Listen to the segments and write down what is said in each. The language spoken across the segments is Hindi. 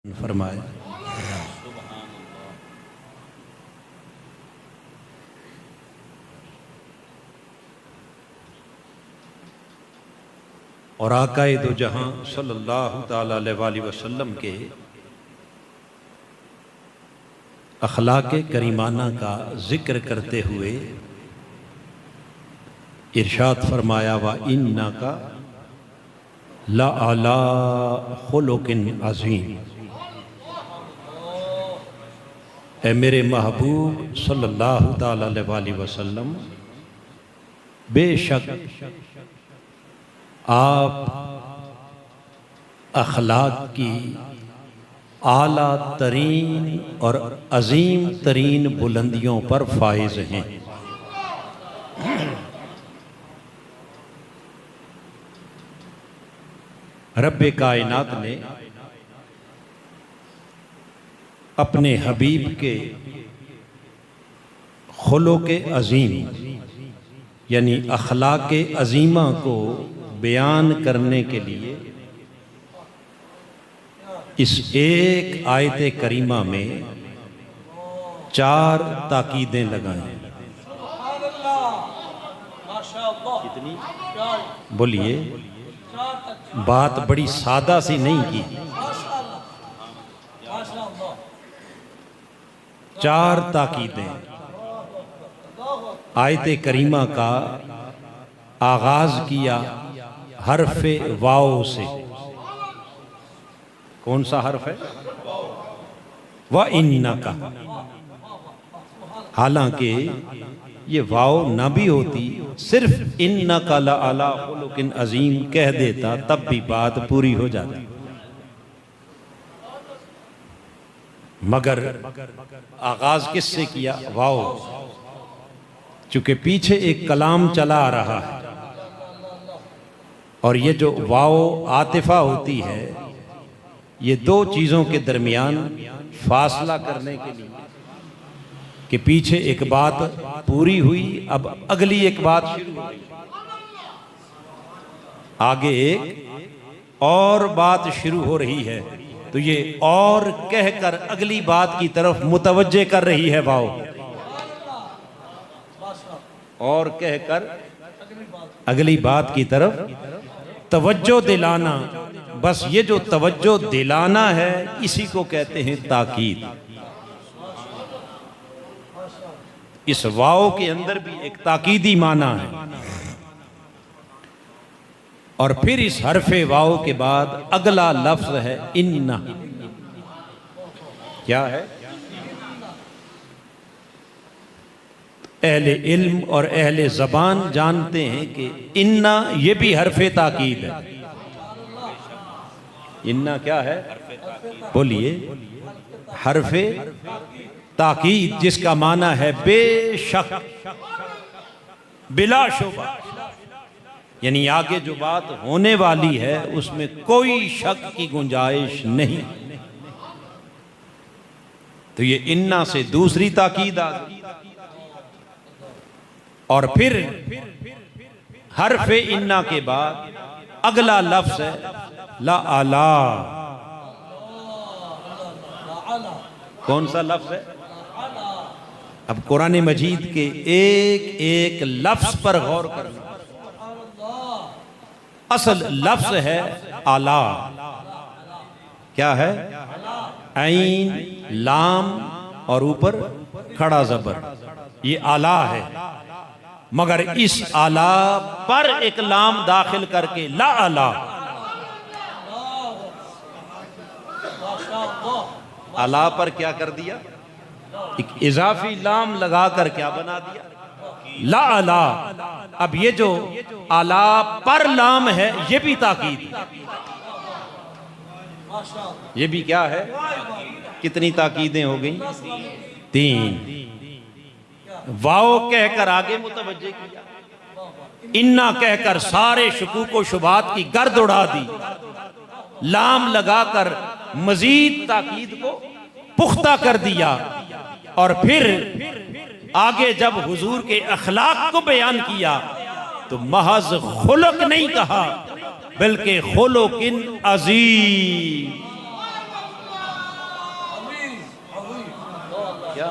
फरमाए। और आकाए दो जहां सल्लल्लाहु ताला अलैहि वसल्लम के अखलाके करीमाना का जिक्र करते हुए इरशाद फरमाया, व इन्ना का ला अला खुलुकिन अज़ीम। ए मेरे महबूब सल्लल्लाहु ताला अलैहि वसल्लम, बेशक आप अखलाक की आला तरीन और अजीम तरीन बुलंदियों पर फाइज हैं। रब्बे कायनात ने अपने हबीब के खुलुक़े अजीम यानी अखलाक़े अजीमा को बयान करने के लिए इस एक आयते करीमा में 4 ताकीदें लगाएं। कितनी? बोलिए। बात बड़ी सादा सी नहीं की, 4 ताकीदें। आयते करीमा का आगाज किया हर्फे वाव से। कौन सा हर्फ है? व इन्ना का। हालांकि ये वाव ना भी होती, सिर्फ इन्ना का ला अला खुलुकिन अजीम कह देता तब भी बात पूरी हो जाती, मगर आगाज किससे किया? वाव। चूंकि पीछे एक कलाम चला आ रहा है और ये जो वाव आतिफा होती है, ये 2 चीज़ों के दरमियान फासला करने के लिए कि पीछे एक बात पूरी हुई, अब अगली एक बात शुरू हुई, आगे एक और बात शुरू हो रही है, तो ये और कहकर अगली बात की तरफ मुतवज्जे कर रही है वाव। और कहकर अगली बात की तरफ तवज्जो दिलाना। बस ये जो तवज्जो दिलाना है, इसी को कहते हैं ताकीद। इस वाव के अंदर भी एक ताकीदी माना है। और फिर इस हरफे वाव के बाद अगला लफ्ज है इन्ना। क्या है? अहले इल्म और अहले ज़बान जानते हैं कि इन्ना ये भी हरफे ताकीद है। इन्ना क्या है? बोलिए। हरफे ताकीद, जिसका माना है बेशक, बिला शुबा, यानी आगे जो बात होने वाली है उसमें कोई शक की गुंजाइश नहीं। तो ये इन्ना से दूसरी ताकीद आ गई। और फिर हरफे इन्ना के बाद अगला लफ्ज है ला अला। कौन सा लफ्ज है? अब कुरान मजीद के एक एक लफ्ज पर गौर करना। असल लफ्ज है आला। क्या है? ऐन, लाम और ऊपर खड़ा जबर, ये आला है। मगर इस आला पर एक लाम दाखिल करके ला आला, आला पर क्या कर दिया? एक इजाफी लाम लगाकर क्या बना दिया? ला आला। अब ये जो आला पर लाम है, ये भी ताकीद, ये भी क्या है? कितनी ताकीदें हो गई? 3। वाव कहकर आगे मुतवज्जे किया, इन्ना कहकर सारे शुकूक शुबात की गर्द उड़ा दी, लाम लगाकर मजीद ताकीद को पुख्ता कर दिया। और फिर आगे जब हुजूर के अखलाक को बयान किया तो महज खुलक नहीं कहा, बल्कि खुलुकिन अजीम। क्या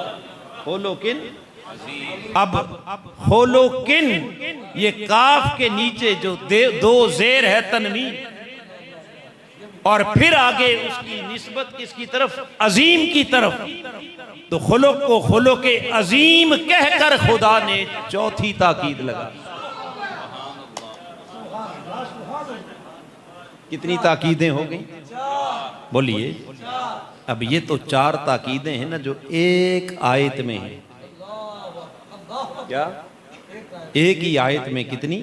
होलोकिन। अब होलोकिन ये काफ के नीचे जो दो जेर है तनवीन, और फिर आगे उसकी निस्बत किसकी तरफ, अजीम की तरफ। तो खुलुक को खुलुक अजीम कहकर खुदा ने चौथी ताकीद लगा। कितनी ताकीदें हो गई बोलिए। अब ये तो 4 ताकीदें हैं ना जो एक आयत में है। क्या एक ही आयत में कितनी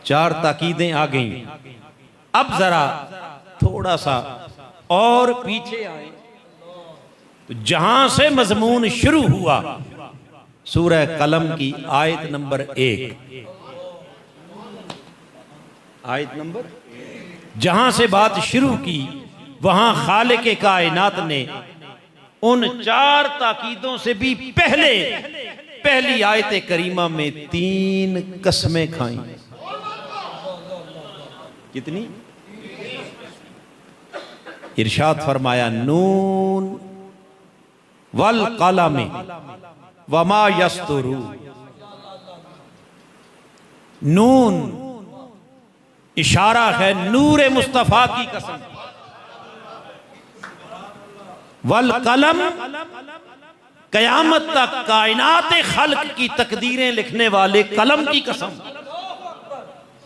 4 ताकीदें आ गई। अब जरा थोड़ा सा और पीछे आए तो जहां से मजमून शुरू हुआ सूरह कलम की आयत नंबर 1, आयत नंबर, जहां से बात शुरू की वहां खालिक कायनात ने उन 4 ताकीदों से भी पहले पहली आयत करीमा में 3 कसमें खाई। कितनी? इरशाद फरमाया नून वल कलम वमा यस्तुरू। नून इशारा है नूरे मुस्तफा की कसम, वल कलम कयामत तक कायनात खल्क की तकदीरें लिखने वाले कलम की कसम,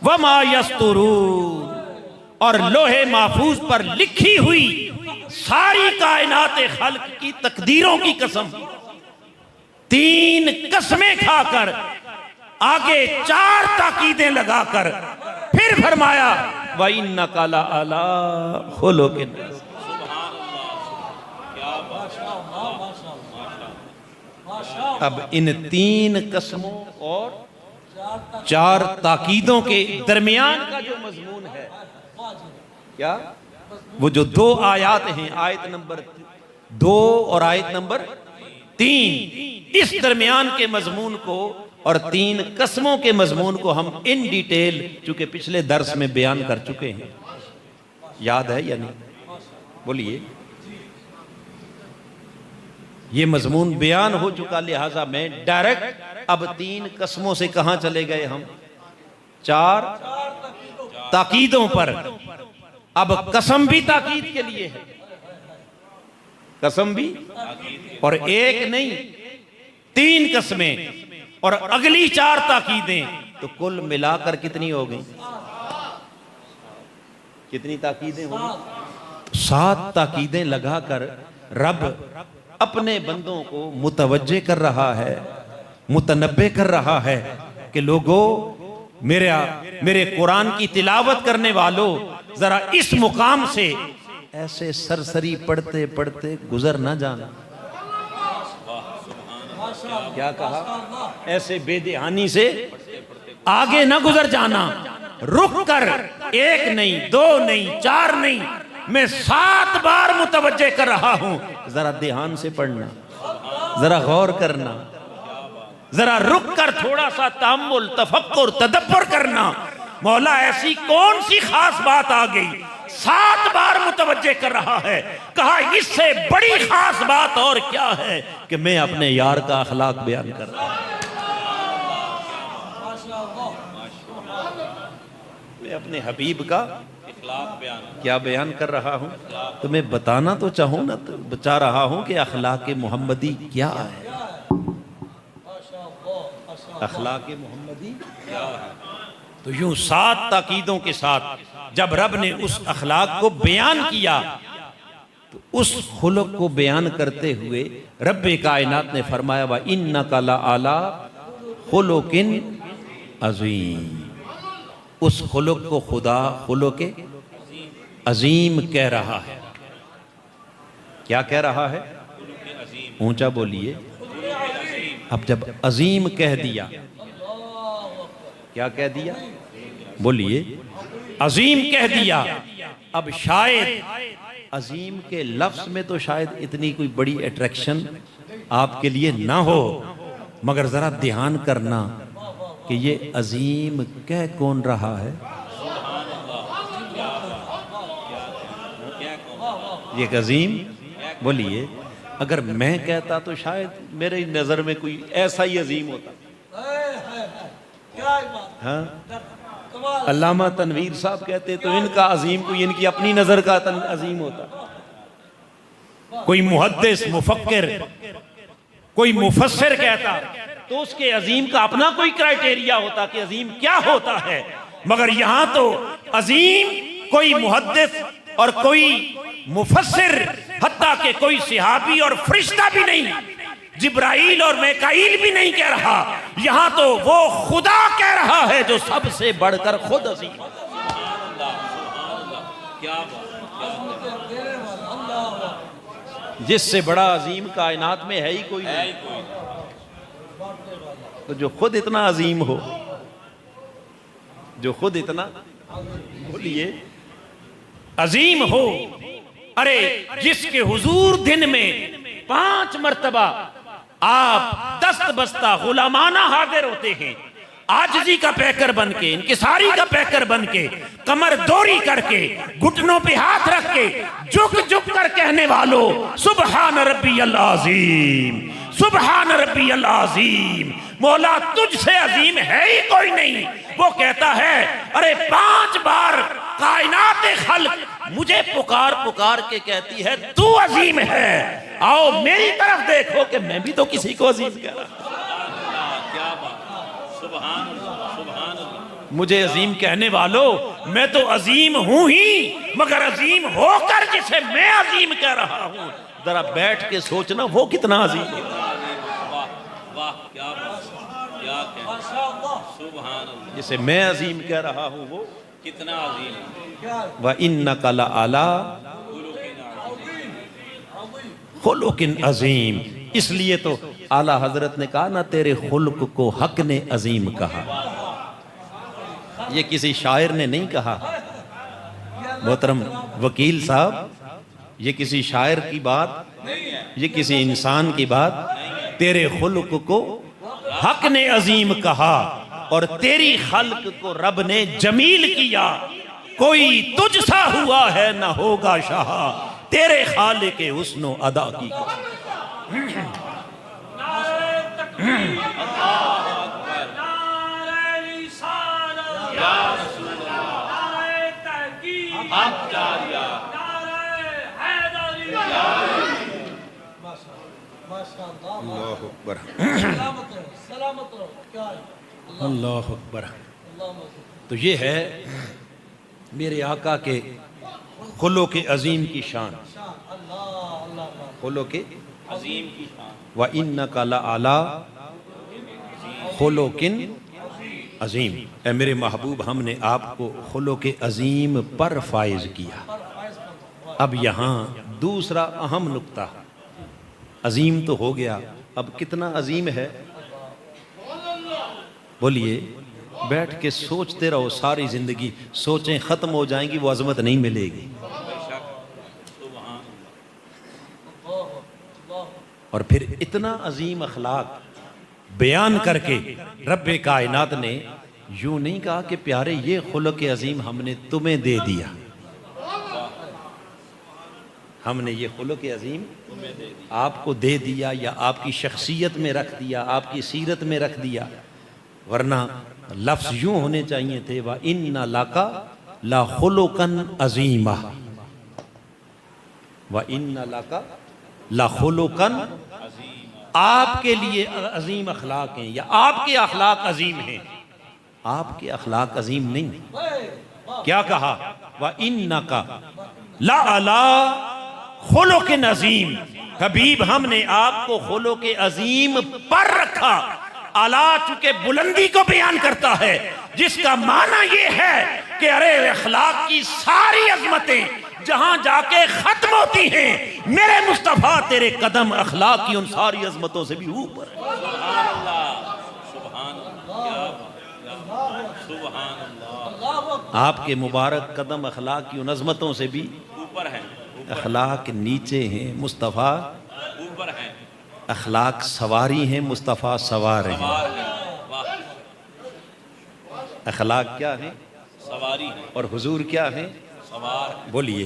वमा यस्तुरून, और लोहे महफूज पर लिखी हुई सारी कायनात खल्क की तकदीरों की कसम। 3 कसमें खाकर आगे 4 ताकीदें लगाकर फिर फरमाया व इन्नका लअला खुलुकिन। अब इन 3 कसमों और 4 ताकीदों के दरमियान का जो मजमून है, क्या वो जो 2 आयत हैं, आयत नंबर 2 और आयत नंबर 3, इस दरमियान के मजमून को और 3 कसमों के मजमून को हम इन डिटेल चूंकि पिछले दर्स में बयान कर चुके हैं। याद है या नहीं बोलिए। ये मजमून बयान हो चुका, लिहाजा मैं डायरेक्ट अब 3 कसमों से कहां चले गए हम, 4 ताकीदों पर। अब कसम भी ताकीद के लिए है, कसम भी, और एक नहीं 3 कसमें और अगली 4 ताकीदें, तो कुल मिलाकर कितनी हो गई? कितनी ताकीदें हो गई? 7 ताकीदें लगाकर रब अपने बंदों को मुतवज्जे कर रहा है, मुतनब्बे कर रहा है कि लोगों मेरे कुरान की तिलावत करने वालों, जरा इस मुकाम से ऐसे सरसरी पढ़ते पढ़ते गुजर ना जाना। क्या कहा? ऐसे बेदहानी से आगे ना गुजर जाना, रुक कर 1 नहीं 2 नहीं 4 नहीं, मैं 7 बार मुतवज्जे कर रहा हूं, जरा ध्यान से पढ़ना, जरा गौर करना, जरा रुक कर थोड़ा सा तअम्मुल तफक्कुर तदब्बर करना। मौला ऐसी कौन सी खास बात आ गई, 7 बार मुतवज्जे कर रहा है। कहा इससे बड़ी खास बात और क्या है कि मैं अपने यार का अखलाक बयान कर रहा हूं, मैं अपने हबीब का क्या बयान कर रहा हूं। तो मैं बताना तो चाहूं ना, तो बता रहा हूं कि अखलाक मोहम्मदी क्या है, अखलाक मोहम्मदी क्या है। तो यूं 7 ताकीदों के साथ जब रब ने उस अखलाक को बयान किया, तो उस खुलक को बयान करते हुए रब्बे कायनात ने फरमाया व इन्नका लअला खुलुकिन अज़ीम। उस खुलक को खुदा खुलक अजीम कह रहा है। क्या कह रहा है? ऊंचा बोलिए। अब जब अजीम कह दिया, क्या कह दिया बोलिए? अजीम कह दिया। अब शायद अजीम के लफ्ज में तो शायद इतनी कोई बड़ी अट्रैक्शन आपके लिए ना हो, मगर जरा ध्यान करना कि ये अजीम कह कौन रहा है? ये अजीम बोलिए अगर मैं कहता तो शायद मेरे नजर में कोई ऐसा ही अजीम होता। हाँ, अल्लामा तनवीर साहब कहते तो इनका अजीम कोई इनकी अपनी नजर का अजीम होता। कोई मुहद्दिस मुफक्किर कोई मुफस्सिर कहता तो उसके अजीम का अपना कोई क्राइटेरिया होता कि अजीम क्या होता है। मगर यहां तो अजीम कोई मुहद्दिस और कोई मुफस्सिर, हत्ता के कोई सिहाबी और फरिश्ता भी नहीं, जिब्राइल और मिकाईल भी नहीं कह रहा, यहां तो वो खुदा कह रहा है जो सबसे बढ़कर खुद अजीम। जिससे बड़ा अजीम कायनात में है ही कोई नहीं। तो जो खुद इतना अजीम हो, जो खुद इतना, बोलिए, अजीम हो, अरे जिसके हुजूर दिन में 5 मर्तबा आप दस्त बस्ता गुलामाना हाजिर होते हैं, आजिजी का पैकर बन के, इंकिसारी का पैकर बन के, कमर दोरी करके, घुटनों पे हाथ रख के, झुक झुक कर कहने वालों सुबहान रब्बियल अज़ीम, सुबहान रब्बियल अज़ीम, मौला तुझसे अजीम है ही कोई नहीं। वो कहता है अरे 5 बार कायनात खल्क मुझे पुकार पुकार के कहती है तू अजीम है, आओ मेरी तरफ देखो कि मैं भी तो किसी को अजीम कह रहा। मुझे अजीम कहने वालों, मैं तो अजीम हूं ही, मगर अजीम होकर जिसे मैं अजीम कह रहा हूं, जरा बैठ के सोचना वो कितना अजीम है। जिसे मैं अजीम कह रहा हूं वो कितना अजीम है। व इन्नका लअला खुलुकिन अजीम। इसलिए तो आला हजरत ने कहा ना, तेरे खुल्क को हक ने अजीम कहा। ये किसी शायर ने नहीं कहा मोहतरम वकील साहब, ये किसी शायर की बात, ये किसी इंसान की बात। तेरे खुल्क को हक ने अजीम कहा और तेरी खल्क को रब ने जमील किया। कोई तुझ सा हुआ है ना होगा शाह, तेरे खालिक के हुस्नो अदा की। अल्लाह अकबर। तो ये है मेरे आका के खुलो के अजीम की शान, खुलो के अजीम की शान। व इन्नका लअला खुलुकिन अजीम। ए मेरे महबूब, हमने आपको खुलो के अजीम पर फाइज किया। अब यहाँ दूसरा अहम नुक्ता, अजीम तो हो गया, अब कितना अजीम है बोलिए। बैठ के सोचते रहो सारी जिंदगी, सोचें खत्म हो जाएंगी, वो अजमत नहीं मिलेगी। और फिर इतना अजीम अखलाक बयान करके रब्बे कायनात ने यूं नहीं कहा कि प्यारे ये खुलक अजीम हमने तुम्हें दे दिया, हमने ये खुलक अजीम आपको दे दिया या आपकी शख्सियत में रख दिया, आपकी सीरत में रख दिया। वरना लफ्ज़ यूं होने चाहिए थे, व इन्ना लाका ला खुलुकन अजीमा, व इन्ना लाका ला खुलुकन, आपके लिए अजीम अखलाक हैं या आपके अखलाक अजीम हैं। आपके अखलाक अजीम नहीं। क्या कहा? व इन्नका ला अला खुलुकिन अजीम। हबीब, हमने आपको खुलुक अजीम पर रखा। अला चूंकि बुलंदी को बयान करता है, जिसका माना यह है कि अरे अखलाक की सारी अजमतें जहां जाके खत्म होती हैं, मेरे मुस्तफा तेरे कदम अखलाक की उन सारी अजमतों से भी ऊपर है। आपके मुबारक कदम अखलाक की उन अजमतों से भी ऊपर है। अखलाक नीचे हैं, मुस्तफा ऊपर है। अखलाक सवारी हैं, मुस्तफा सवार हैं। अखलाक क्या है? सवारी है। और हुजूर क्या है? सवार। बोलिए।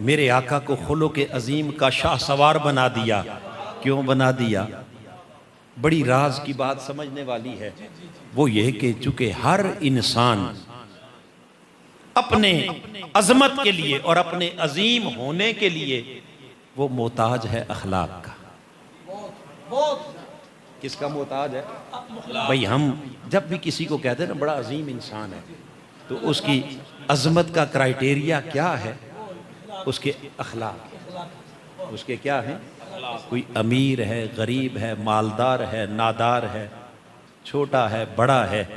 मेरे आका को खुलुक़ अजीम का शाह सवार बना दिया। क्यों बना दिया? बड़ी राज की बात समझने वाली है। वो ये कि चूंकि हर इंसान अपने अजमत के लिए और अपने अजीम होने के लिए वो मोहताज है अखलाक का। किसका मोहताज है? भाई हम जब भी किसी को कहते हैं ना बड़ा अजीम इंसान है, तो उसकी अजमत का क्राइटेरिया क्या है? उसके अखलाक। उसके क्या है? कोई अमीर है, गरीब है, मालदार है, नादार है, छोटा है, बड़ा है,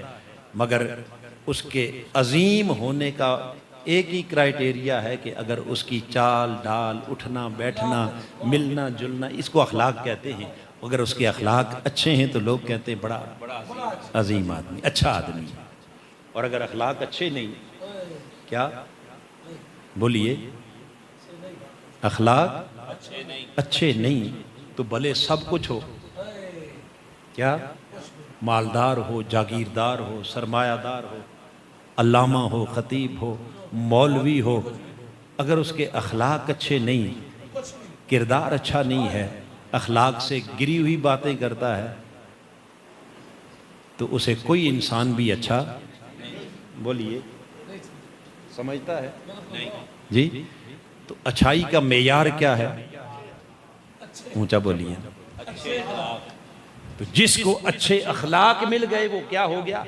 मगर उसके अजीम होने का एक ही क्राइटेरिया है कि अगर उसकी चाल डाल, उठना बैठना, मिलना जुलना, इसको अखलाक कहते हैं। अगर उसके अखलाक अच्छे हैं तो लोग कहते हैं बड़ा अजीम आदमी, अच्छा आदमी है। और अगर अखलाक अच्छे नहीं, क्या बोलिए, अखलाक अच्छे नहीं तो भले सब कुछ हो, क्या मालदार हो, जागीरदार हो, सरमायादार हो, अल्लामा हो, खतीब हो, मौलवी हो, अगर उसके अखलाक अच्छे नहीं, किरदार अच्छा नहीं है, अखलाक से गिरी हुई बातें करता है, तो उसे कोई इंसान भी अच्छा, बोलिए, समझता है नहीं जी? तो अच्छाई का मेयार क्या है? ऊंचा बोलिए। तो जिसको अच्छे अखलाक मिल गए वो क्या हो गया?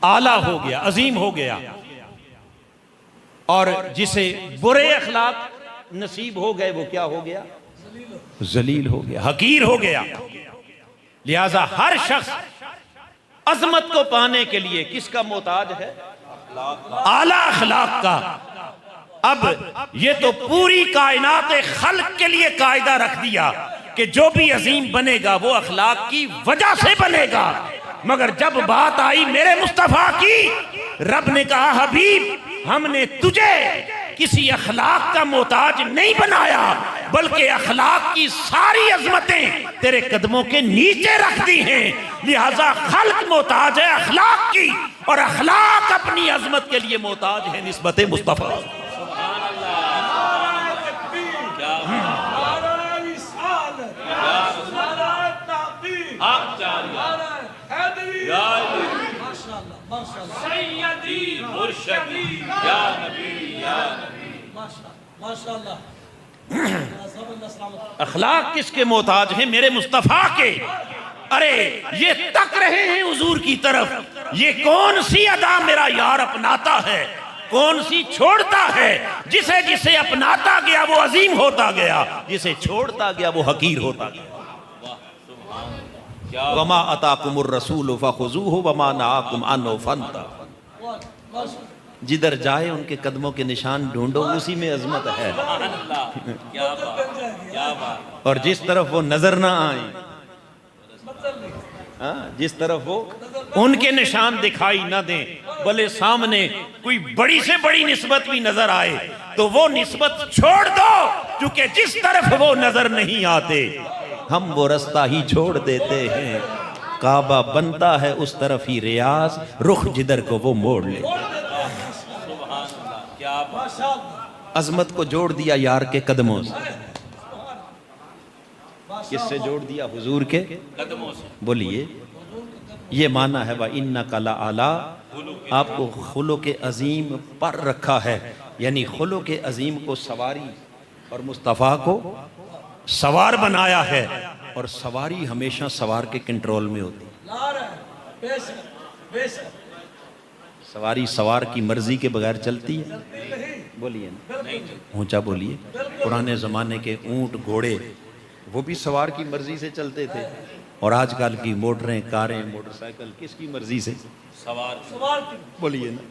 आला हो गया, अजीम हो गया। और जिसे बुरे अखलाक नसीब हो गए वो क्या हो गया? जलील हो गया, हकीर हो गया। लिहाजा हर शख्स अजमत को पाने के लिए किसका मोहताज है? आला अखलाक का। अब ये तो पूरी कायनात खल्क के लिए कायदा रख दिया कि जो भी अजीम बनेगा वो अखलाक की वजह से बनेगा। मगर जब बात आई मेरे मुस्तफा की, रब ने कहा हबीब हमने तुझे किसी अखलाक का मोहताज नहीं बनाया, बल्कि अखलाक की सारी अजमतें तेरे कदमों के नीचे रख दी हैं। लिहाजा खल्क मोहताज है अखलाक की, और अखलाक अपनी अजमत के लिए मोहताज है निस्बत मुस्तफा। अखलाक किसके मोहताज हैं? मेरे मुस्तफा के। अरे ये तक रहे हैं हुजूर की तरफ, ये कौन सी अदा मेरा यार अपनाता है, कौन सी छोड़ता है। जिसे जिसे अपनाता गया वो अजीम होता गया, जिसे छोड़ता गया वो हकीर होता गया। वमा अताकुमुर रसूल फखुजूहु वमा नहाकुम अन्हु फंतहू। जिधर जाए उनके कदमों के निशान ढूंढो, उसी में अजमत है। क्या बात, क्या बात। और जिस तरफ वो नजर ना आए, जिस तरफ वो उनके निशान दिखाई ना दें, भले सामने कोई बड़ी से बड़ी निस्बत भी नजर आए, तो वो निस्बत छोड़ दो, क्योंकि जिस तरफ वो नजर नहीं आते हम वो रास्ता ही छोड़ देते हैं। काबा बनता है उस तरफ ही रियाज, रुख जिधर को वो मोड़ ले। अजमत को जोड़ दिया यार के कदमों से। किससे जोड़ दिया? हुजूर के कदमों से। बोलिए, ये माना है व इन्ना कला आला, आपको खुलुक़ अजीम पर रखा है, यानी खुलुक़ अजीम को सवारी और मुस्तफ़ा को सवार बनाया है। और सवारी हमेशा सवार के कंट्रोल में होती है। सवारी सवार की मर्जी के बगैर चलती है? बोलिए ना, ऊंचा बोलिए। पुराने ज़माने के ऊंट घोड़े वो भी सवार की मर्जी से चलते थे, और आजकल की मोटरें, कारें, मोटरसाइकिल किसकी मर्जी से? सवार। बोलिए ना,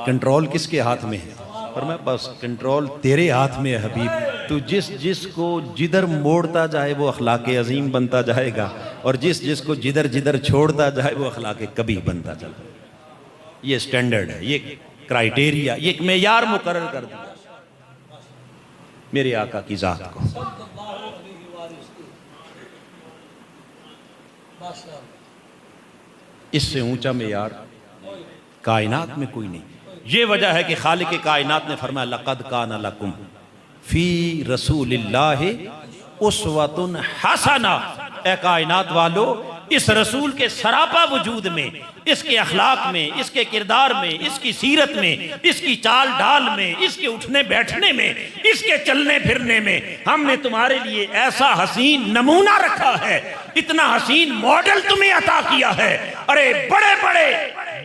कंट्रोल किसके हाथ में है? और मैं बस कंट्रोल तेरे हाथ में है हबीब। तू जिसको जिधर मोड़ता जाए वो अखलाक अजीम बनता जाएगा, और जिसको जिधर छोड़ता जाए वो अखलाक कभी बनता चला। ये स्टैंडर्ड है, ये क्राइटेरिया, ये एक मेयार मुकर्रर कर दिया मेरे आका की जात को। इससे ऊंचा मेयार कायनात में कोई नहीं। ये वजह है कि खालिक कायनात ने फरमाया लक़द काना लकुम फी रसूलिल्लाहि उस्वतुन हसना। ए कायनात वालो, इस रसूल के सरापा वजूद में, इसके अखलाक में, इसके किरदार में, इसकी सीरत में, इसकी चाल डाल में, इसके उठने बैठने में, इसके चलने फिरने में हमने तुम्हारे लिए ऐसा हसीन नमूना रखा है, इतना हसीन मॉडल तुम्हें अता किया है। अरे बड़े बड़े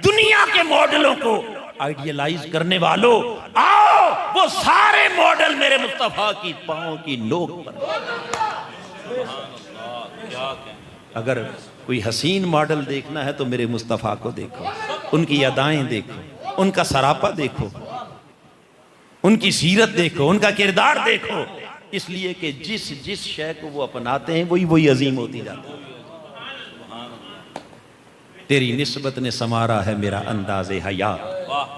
दुनिया के मॉडलों को आइडियलाइज करने वालों, आओ वो सारे मॉडल मेरे मुस्तफा की पांव की नोक पर। अगर कोई हसीन मॉडल देखना है तो मेरे मुस्तफ़ा को देखो, उनकी अदाएं देखो, उनका सरापा देखो, उनकी सीरत देखो, उनका किरदार देखो। इसलिए कि जिस जिस शय को वो अपनाते हैं वही वही अजीम होती जाती है। तेरी निस्बत ने समारा है मेरा अंदाज़े हया,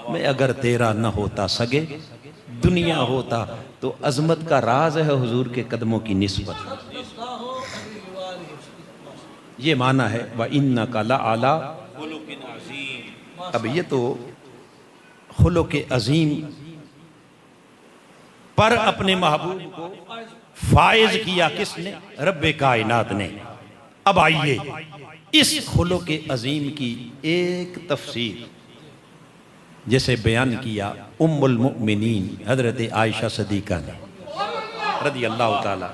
मैं अगर तेरा न होता सगे दुनिया होता तो अजमत का राज है हुजूर के कदमों की निस्बत। ये माना है व इन्ना का ला आला। अब ये तो खुलुक अजीम पर अपने महबूब को फायज किया किसने? रब्बे कायनात ने। अब आइए इस खुलुक अजीम की एक तफसीर जैसे बयान किया उम्मुल मुमिनीन हजरत आयशा सदीका ने रदी अल्लाह ताला।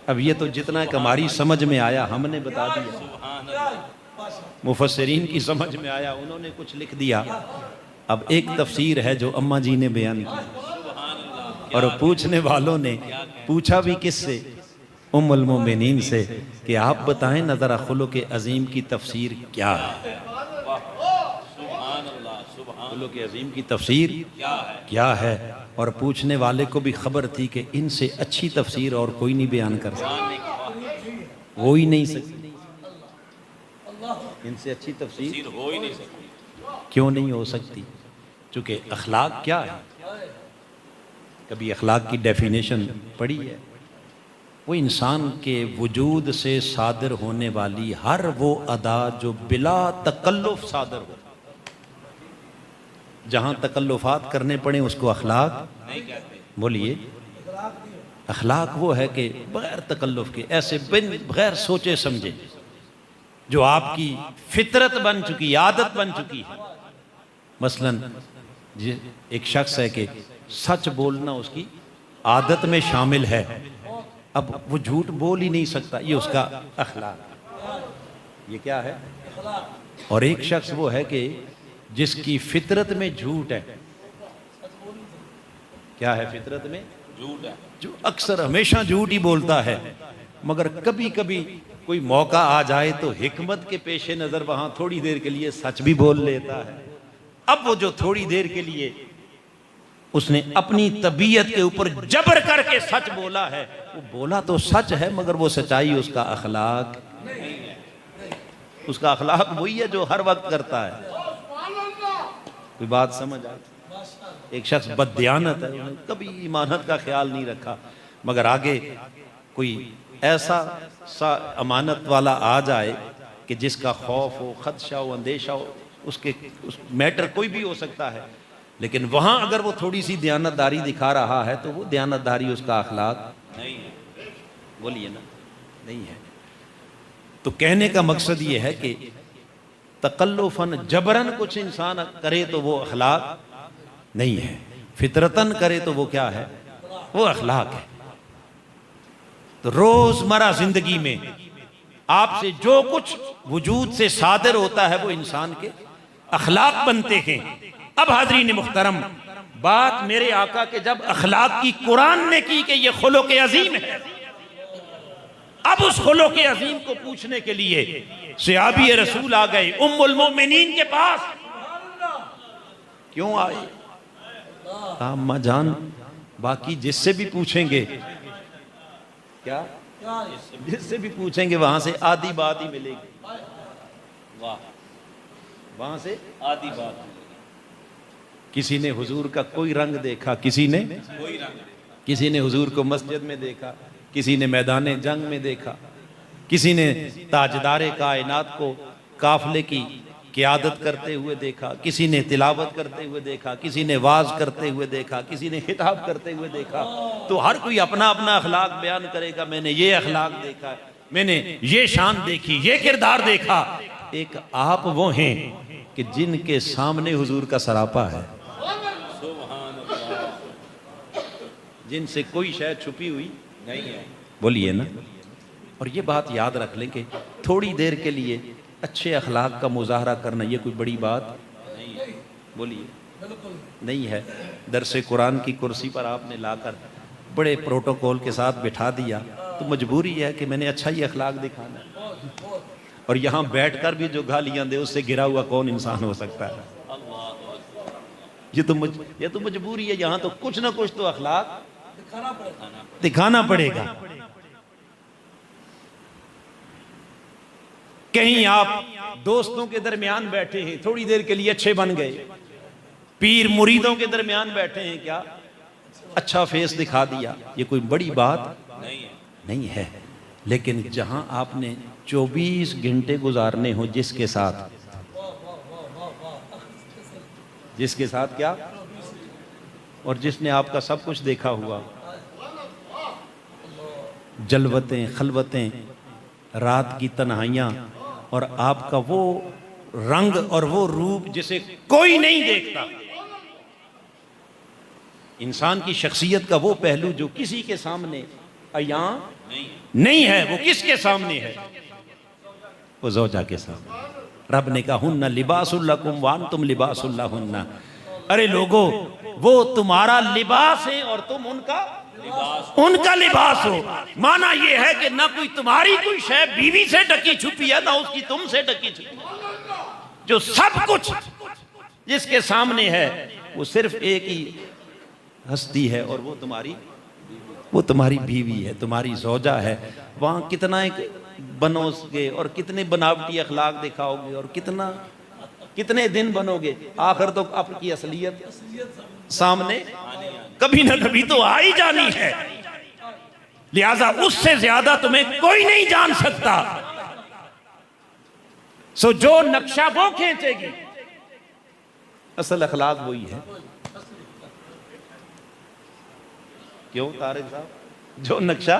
अब ये तो जितना हमारी समझ में आया हमने बता दिया, मुफस्सिरीन की समझ में आया उन्होंने कुछ लिख दिया। अब एक तफसीर है जो अम्मा जी ने बयान की और पूछने वालों ने पूछा भी किससे? उम्मुल मोमिनीन से कि आप बताएं न ज़रा खुलुक अजीम की तफसीर क्या है। खुलुक अजीम की तफसीर क्या है? और पूछने वाले को भी खबर थी कि इनसे अच्छी तफसीर और कोई नहीं बयान कर सकता, हो ही नहीं सकती, इनसे अच्छी तफसीर हो ही नहीं सकती। क्यों नहीं हो सकती? चूँकि अखलाक क्या है? कभी अखलाक की डेफिनेशन पढ़ी है? वो इंसान के वजूद से सादर होने वाली हर वो अदा जो बिला तकल्लुफ सादर हो। जहाँ तकल्लुफात करने पड़े उसको अखलाक नहीं कहते। बोलिए, अखलाक वो है कि बगैर तकल्लुफ के, ऐसे बगैर सोचे समझे, जो आपकी फितरत बन चुकी, आदत बन चुकी है। मसलन एक शख्स है कि सच बोलना उसकी आदत में शामिल है, अब वो झूठ बोल ही नहीं सकता, ये उसका अखलाक। ये क्या है? और एक शख्स वो है कि जिसकी फितरत में झूठ है। क्या है फितरत में? झूठ है, जो अक्सर हमेशा झूठ ही बोलता है, मगर कभी कभी कोई मौका आ जाए तो हिकमत के पेशे नजर वहां थोड़ी देर के लिए सच भी बोल लेता है। अब वो जो थोड़ी देर के लिए उसने अपनी तबीयत के ऊपर जबर करके सच बोला है, वो बोला तो सच है मगर वो सच्चाई उसका अखलाक नहीं है। उसका अखलाक वही है जो हर वक्त करता है। कोई बात समझ आती? एक शख्स बददियानत है, कभी ईमानत का ख्याल नहीं रखा, मगर आगे कोई ऐसा सा अमानत वाला आ जाए कि जिसका खौफ हो, खदशा हो, अंदेशा हो, उसके उस मैटर कोई भी हो सकता है, लेकिन वहां अगर वो थोड़ी सी दयानतदारी दिखा रहा है तो वो दयानतदारी उसका अखलाक नहीं है। बोलिए ना, नहीं है। तो कहने का मकसद ये है कि तकल्लुफन जबरन कुछ इंसान करे तो वो अखलाक नहीं है, फितरतन करे तो वो क्या है? वो अखलाक है। तो रोजमर्रा जिंदगी में आपसे जो कुछ वजूद से सादर होता है वो इंसान के अखलाक बनते हैं। अब हाज़रीन मुहतरम, बात मेरे आका के जब अखलाक की कुरान ने की कि ये खुलुक अजीम है, अब उस खुलुक अजीम को पूछने के लिए सहाबी रसूल आ गए उम्मुल मोमिनीन के पास। क्यों आए? अम्मा जान, बाकी जिससे भी पूछेंगे, क्या जिससे भी पूछेंगे वहां से आधी बात ही मिलेगी। वाह, वहां से आधी बात मिलेगी। किसी ने हुजूर का कोई रंग देखा, किसी ने कोई रंग, किसी ने हुजूर को मस्जिद में देखा, किसी ने मैदान जंग में देखा, किसी ने ताजदारे कायनात को काफले की क़ियादत करते हुए देखा, किसी ने तिलावत करते हुए देखा, किसी ने वाज करते हुए देखा, किसी ने खिताब करते हुए देखा। तो हर कोई अपना अपना अखलाक बयान करेगा, मैंने ये अखलाक देखा, मैंने ये शान देखी, ये किरदार देखा। एक आप वो हैं कि जिनके सामने हुजूर का सरापा है, जिनसे कोई शायद छुपी हुई नहीं है। बोलिए ना। और ये बात याद रख लें कि थोड़ी देर के लिए अच्छे अखलाक का मुजाहरा करना ये कोई बड़ी बात नहीं है। बोलिए नहीं है। दरसे कुरान की कुर्सी पर आपने लाकर बड़े प्रोटोकॉल के साथ बिठा दिया तो मजबूरी है कि मैंने अच्छा ही अखलाक दिखाना। और यहाँ बैठकर भी जो गालियाँ दे उससे गिरा हुआ कौन इंसान हो सकता है? ये तो मजबूरी है। यहाँ तो कुछ ना कुछ तो अखलाक दिखाना पड़ेगा। कहीं आप दोस्तों के दरमियान बैठे हैं, थोड़ी देर के लिए अच्छे बन गए, पीर मुरीदों के दरमियान बैठे हैं, क्या अच्छा फेस दिखा दिया, ये कोई बड़ी बात नहीं है। लेकिन जहां आपने 24 घंटे गुजारने हो जिसके साथ क्या, और जिसने आपका सब कुछ देखा हुआ, जलवतें, खलवतें, रात की तन्हाइयां, और आपका वो रंग और वो रूप जिसे कोई नहीं देखता। इंसान की शख्सियत का वो पहलू जो किसी के सामने अयां नहीं है, वो किसके सामने है? वो ज़ौजा के सामने। रब ने कहा हुन्ना लिबासुल लकुम व अंतुम लिबासुल लहुन्ना। अरे लोगो, वो तुम्हारा लिबास है और तुम उनका लिबास हो। माना ये है कि ना कोई तुम्हारी कोई शय बीवी से ढकी छुपी है, ना उसकी तुमसे ढकी छुपी। जो सब कुछ जिसके सामने है वो सिर्फ एक ही हस्ती है, और वो तुम्हारी बीवी है, तुम्हारी ज़ौजा है। वहां कितना एक बनोगे और कितने बनावटी अखलाक दिखाओगे और कितने दिन बनोगे, आखिर तो आपकी असलियत सामने कभी ना कभी तो आ ही जानी है। लिहाजा उससे ज्यादा तुम्हें कोई नहीं जान सकता। सो जो नक्शा वो खींचेगी, असल अखलाक वही है। क्यों तारिक साहब? जो नक्शा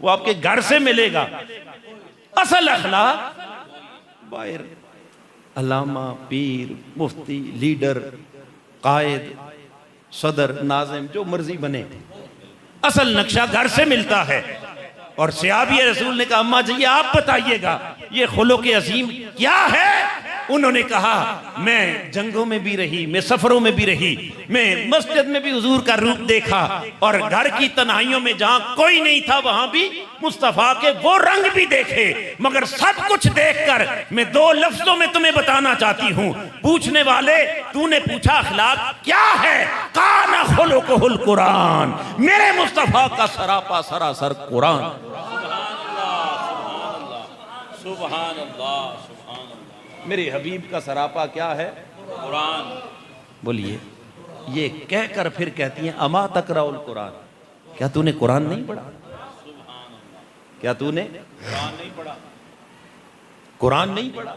वो आपके घर से मिलेगा, असल अखलाक बाहर अल्लामा, पीर, मुफ्ती, लीडर, कायद, सदर, नाज़िम, जो मर्जी बने, असल नक्शा घर से मिलता है। और सहाबी रसूल ने कहा अम्मा जी आप बताइएगा ये खुलुक़ अज़ीम क्या है? उन्होंने कहा मैं जंगों में भी रही, मैं सफरों में भी रही, मैं मस्जिद में भी हुजूर का रूप देखा, और घर की तन्हाइयों में जहां कोई नहीं था वहां भी मुस्तफा के वो रंग भी देखे। मगर सब कुछ देखकर मैं दो लफ्जों में तुम्हें बताना चाहती हूं। पूछने वाले, तूने पूछा अखलाक क्या है? काना खुलुक़ुल कुरान, मेरे मुस्तफा का सरापा सरासर कुरान। सुभान अल्लाह, मेरे हबीब का सरापा क्या है? कुरान। बोलिए। ये कहकर फिर कहती हैं अमा तकराउल कुरान, क्या तूने कुरान नहीं पढ़ा? क्या तूने कुरान नहीं पढ़ा? कुरान नहीं पढ़ा?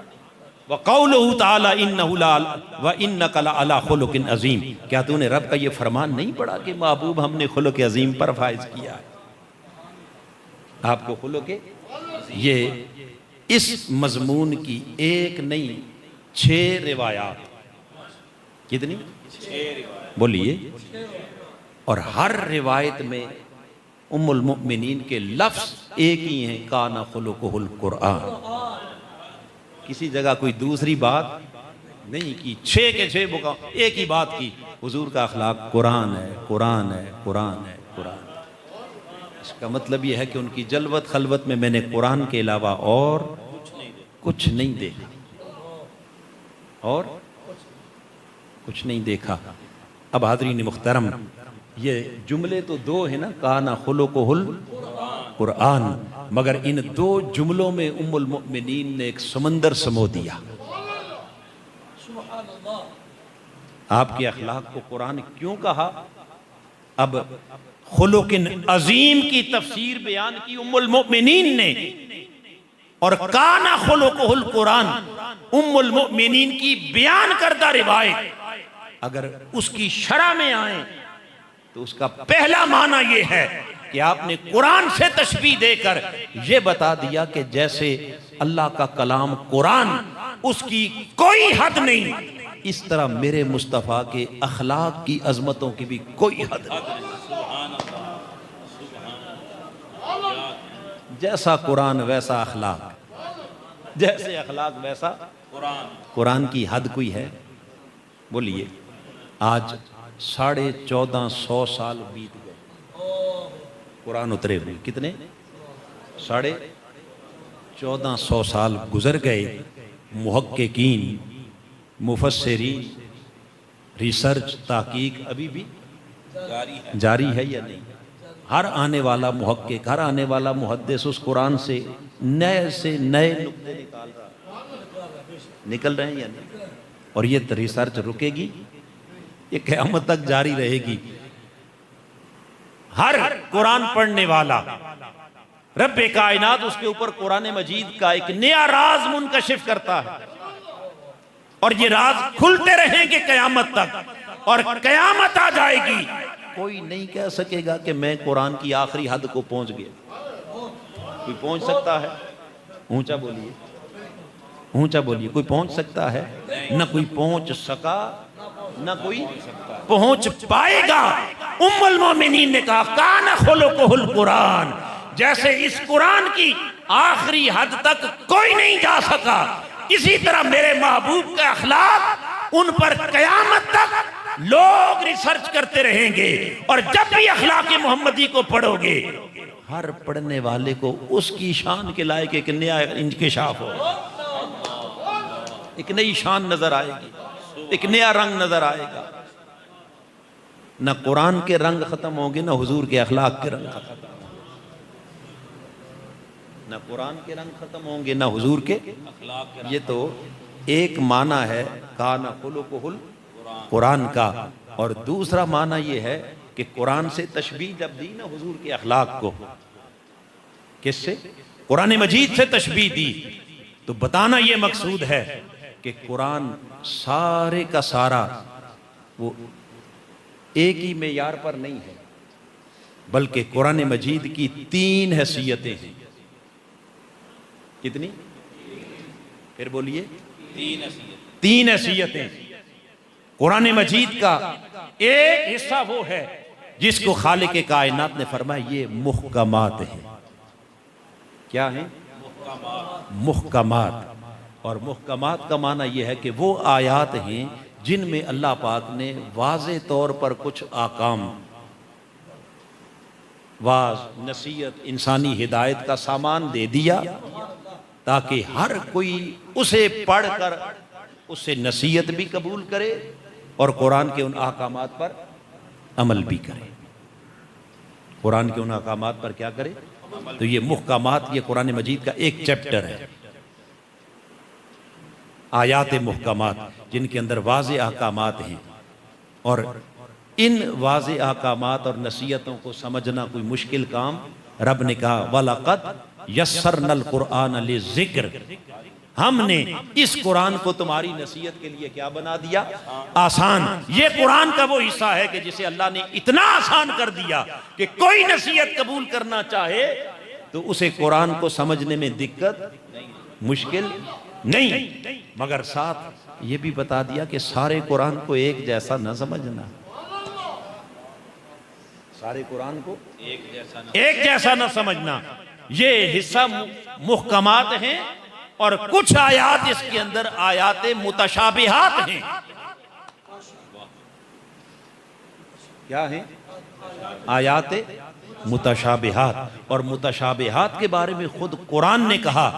व क़ौलुहु तआला इन्नहु व इन्नका लअला खुलुक़िन अज़ीम, क्या तूने रब का ये फरमान नहीं पढ़ा कि महबूब हमने खुलुक़ अज़ीम पर फाइज किया है? आपको खुलुक़ ये इस मजमून की एक नहीं 6 रिवायात। कितनी? 6 रिवायत। बोलिए। और हर रिवायत में उम्मुल मुमिनीन के लफ्ज एक ही हैं, काना खुलुक़ुल कुरान। किसी जगह कोई दूसरी बात नहीं की। 6 के 6 बुका एक ही बात की, हुजूर का अखलाक कुरान है, कुरान है, कुरान है, कुरान। इसका मतलब यह है कि उनकी जलवत खलवत में मैंने कुरान के अलावा और कुछ नहीं देखा, और कुछ नहीं देखा। अब हाज़रीन मुख्तरम, ये जुमले तो 2 है ना, काना खुलुक़ुल कुरान, मगर इन 2 जुमलों में उम्मुल मुमिनीन ने एक समंदर समो दिया। आपके अखलाक को कुरान क्यों कहा? अब खुलुक़िन अज़ीम की तफसीर बयान की उम्मुल मुमिनीन ने, और काना खुलुक़ुल कुरान उम्मुल मोमिनीन की बयान करदा रिवायत अगर उसकी शरह में आए तो उसका पहला माना यह है कि आपने कुरान से तशबीह देकर यह बता दिया कि जैसे अल्लाह का कलाम कुरान, उसकी कोई हद नहीं, इस तरह मेरे मुस्तफ़ा के अखलाक की अजमतों की भी कोई हद नहीं। जैसा कुरान वैसा अखलाक, जैसे अखलाक वैसा कुरान। कुरान की हद कोई है? बोलिए। आज 1450 साल बीत गए कुरान उतरे हुए। कितने? 1450 साल गुजर गए। मुहक्किकीन, मुफस्सिरीन, रिसर्च, ताकीक अभी भी जारी है या नहीं? हर आने वाला मुहक्किक, हर आने वाला मुहद्दिस उस कुरान से नए नुक्ते निकल रहे हैं या नहीं? और ये रिसर्च रुकेगी? ये क़यामत तक जारी रहेगी। हर कुरान पढ़ने वाला रब्बे कायनात उसके ऊपर कुरान मजीद का एक नया राज मुनकशिफ करता है, और ये राज खुलते रहेंगे क़यामत तक। और क़यामत आ जाएगी, कोई नहीं कह सकेगा कि मैं कुरान की आखिरी हद को पहुंच गया। कोई पहुंच सकता है? ऊंचा बोलिए, ऊंचा बोलिए। कोई पहुंच सकता है? न कोई पहुंच सका, न कोई पहुंच पाएगा। उम्मुल मोमिनीन ने कहा कान खुलुकुहुल कुरान, जैसे इस कुरान की आखिरी हद तक कोई नहीं जा सका, इसी तरह मेरे महबूब का अखलाक, उन पर कयामत तक लोग रिसर्च करते रहेंगे। और जब भी अखलाक मोहम्मदी को पढ़ोगे, हर पढ़ने वाले को उसकी शान के लायक एक नया इंकिशाफ हो, एक नई शान नजर आएगी, एक नया रंग नजर आएगा। न कुरान के रंग खत्म होंगे, न हुजूर के अखलाक के रंग खत्म, न कुरान के रंग खत्म होंगे, न हुजूर के अखलाक के। ये तो एक माना है काना खुलुकुहुल कुरान का, और दूसरा माना ये है कि कुरान से तशबीह जब दी ना हुजूर के अखलाक को, किससे? कुरान मजीद से तशबीह दी, तो बताना ये मकसूद है कि कुरान सारे का सारा वो एक ही मेयार पर नहीं है, बल्कि कुरान मजीद की 3 हैसियतें हैं। कितनी? फिर बोलिए। 3 हैसियतें। कुरान मजीद का एक हिस्सा वो है जिसको खालिक कायनात ने फरमाया ये मुहकमात है। क्या है? मुहकमात। और मुहकमात का माना यह है कि वो आयात हैं जिनमें अल्लाह पाक ने वाज़े तौर पर कुछ आकाम, वाज, नसीहत, इंसानी हिदायत का सामान दे दिया, ताकि हर कोई उसे पढ़कर उससे नसीहत भी कबूल करे और कुरान के उन अहकामात पर अमल भी करे। कुरान के उन अहकामात पर क्या करे? तो ये मुहकमात, ये कुरान मजीद का एक चैप्टर है। आयात मुहकमात, जिनके अंदर वाज़े अहकामात हैं, और इन वाज़े अहकामात और नसीहतों को समझना कोई मुश्किल काम। रब ने कहा वलक़द यस्सरनल कुरआन लिज़िक्र, हमने इस कुरान को तुम्हारी नसीहत के लिए क्या बना दिया? आसान। ये कुरान का वो हिस्सा है कि जिसे अल्लाह ने इतना आसान कर दिया कि कोई नसीहत कबूल करना चाहे तो उसे कुरान को समझने में दिक्कत, मुश्किल नहीं। मगर साथ ये भी बता दिया कि सारे कुरान को एक जैसा न समझना, सारे कुरान को एक जैसा न समझना। ये हिस्सा मुहकमात हैं, और कुछ आयात इसके अंदर आयात मुतशाबिहात हैं। क्या है? आयात मुतशाबिहात। और मुतशाबिहात के बारे में खुद कुरान ने कहा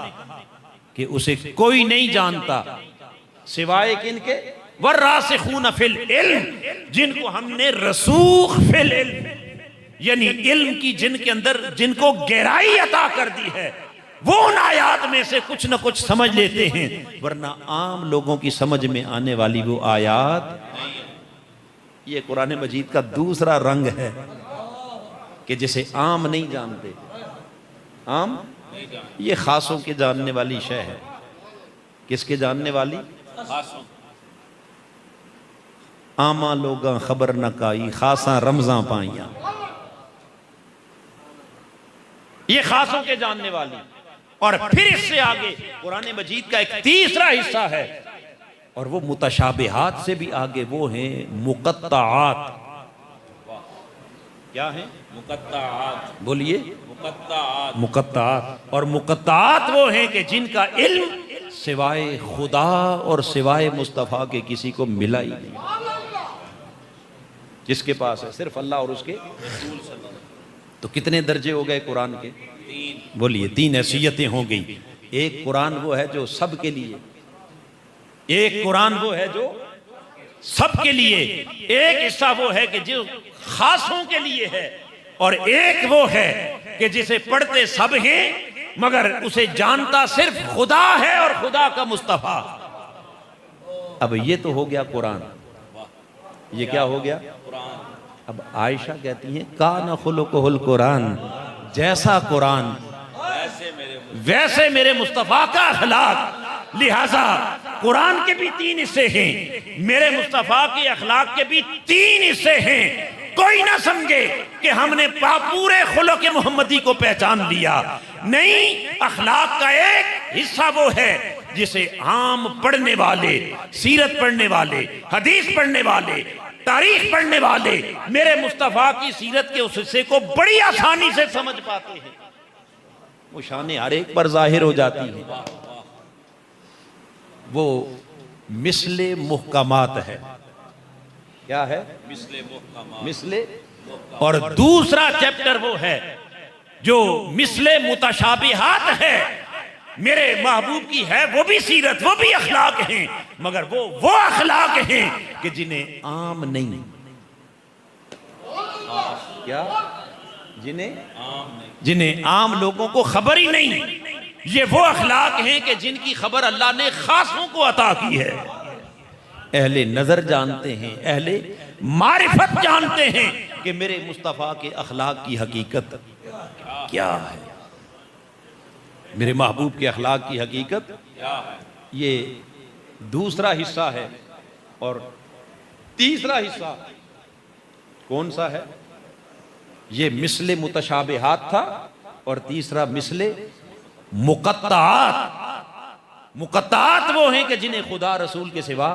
कि उसे कोई नहीं जानता सिवाय किनके? वर्रासिखून फिल इल्म, जिनको हमने रसूख फिल इल्म, यानी इल्म की जिनके अंदर जिनको गहराई अता कर दी है, वो उन आयात में से कुछ न कुछ समझ लेते हैं, वरना आम लोगों की समझ में आने वाली वो आयात। ये कुरान मजीद का दूसरा रंग है कि जिसे आम नहीं जानते। आम ये खासों के जानने वाली शय है। किसके जानने वाली? खासों। आमा लोगा खबर न काई खासा रमजा पाइया, ये खासों के जानने वाली। और फिर इससे आगे कुरान मजीद का एक तीसरा हिस्सा है और वो मुतशाबिहात से भी आगे, वो हैं मुकत्ताआत। क्या है? मुकत्ताआत। बोलिए। मुकत्ताआत। मुकत्ताआत। और मुकत्ताआत वो हैं कि जिनका इल्म सिवाय खुदा और सिवाय मुस्तफ़ा के किसी को मिला ही नहीं। जिसके पास है सिर्फ अल्लाह और उसके रसूल सल्लल्लाहु। तो कितने दर्जे हो गए कुरान के? 3। बोलिए। 3 हैसियतें हो गई। एक कुरान वो है जो सबके लिए, एक कुरान वो है जो सबके लिए, एक हिस्सा वो है कि जो खासों के लिए है, और एक वो है कि जिसे पढ़ते सब हैं मगर उसे जानता सिर्फ खुदा है और खुदा का मुस्तफा। अब ये तो हो गया कुरान। ये क्या हो गया? कुरान। अब आयशा कहती हैं काना खुलुकुहुल कुरान, जैसा कुरान वैसे मेरे मुस्तफ़ा का अखलाक। लिहाजा कुरान के भी 3 हिस्से हैं, मेरे मुस्तफ़ा के अखलाक के भी 3 हिस्से हैं। कोई ना समझे कि हमने पूरे खुलुक मोहम्मदी को पहचान लिया। नहीं, अखलाक का एक हिस्सा वो है जिसे आम पढ़ने वाले, सीरत पढ़ने वाले, हदीस पढ़ने वाले, तारीख पढ़ने वाले मेरे मुस्तफ़ा की सीरत के उस हिस्से को बड़ी आसानी से समझ पाते हैं। वो शान हर एक पर जाहिर हो जाती है। वो मिसले मुहकमात है। क्या है? मिसले मुहकमात। मिसले। और दूसरा चैप्टर वो है जो मिसले मुतशाबिहात है। मेरे महबूब की है वो भी सीरत, वो भी अखलाक हैं, मगर वो अखलाक हैं कि जिन्हें आम नहीं। क्या? जिन्हें आम लोगों को खबर ही नहीं। ये वो अखलाक हैं कि जिनकी खबर अल्लाह ने खासों को अता की है। अहले नजर जानते हैं, अहले मारिफत जानते हैं कि मेरे मुस्तफ़ा के अखलाक की हकीकत क्या है, मेरे महबूब के अखलाक की हकीकत क्या है। ये दूसरा हिस्सा है। और तीसरा हिस्सा कौन सा है? ये मिसले मुतशाबिहात था और तीसरा मिसले मुकत्ताआत। मुकत्ताआत वो हैं कि जिन्हें खुदा रसूल के सिवा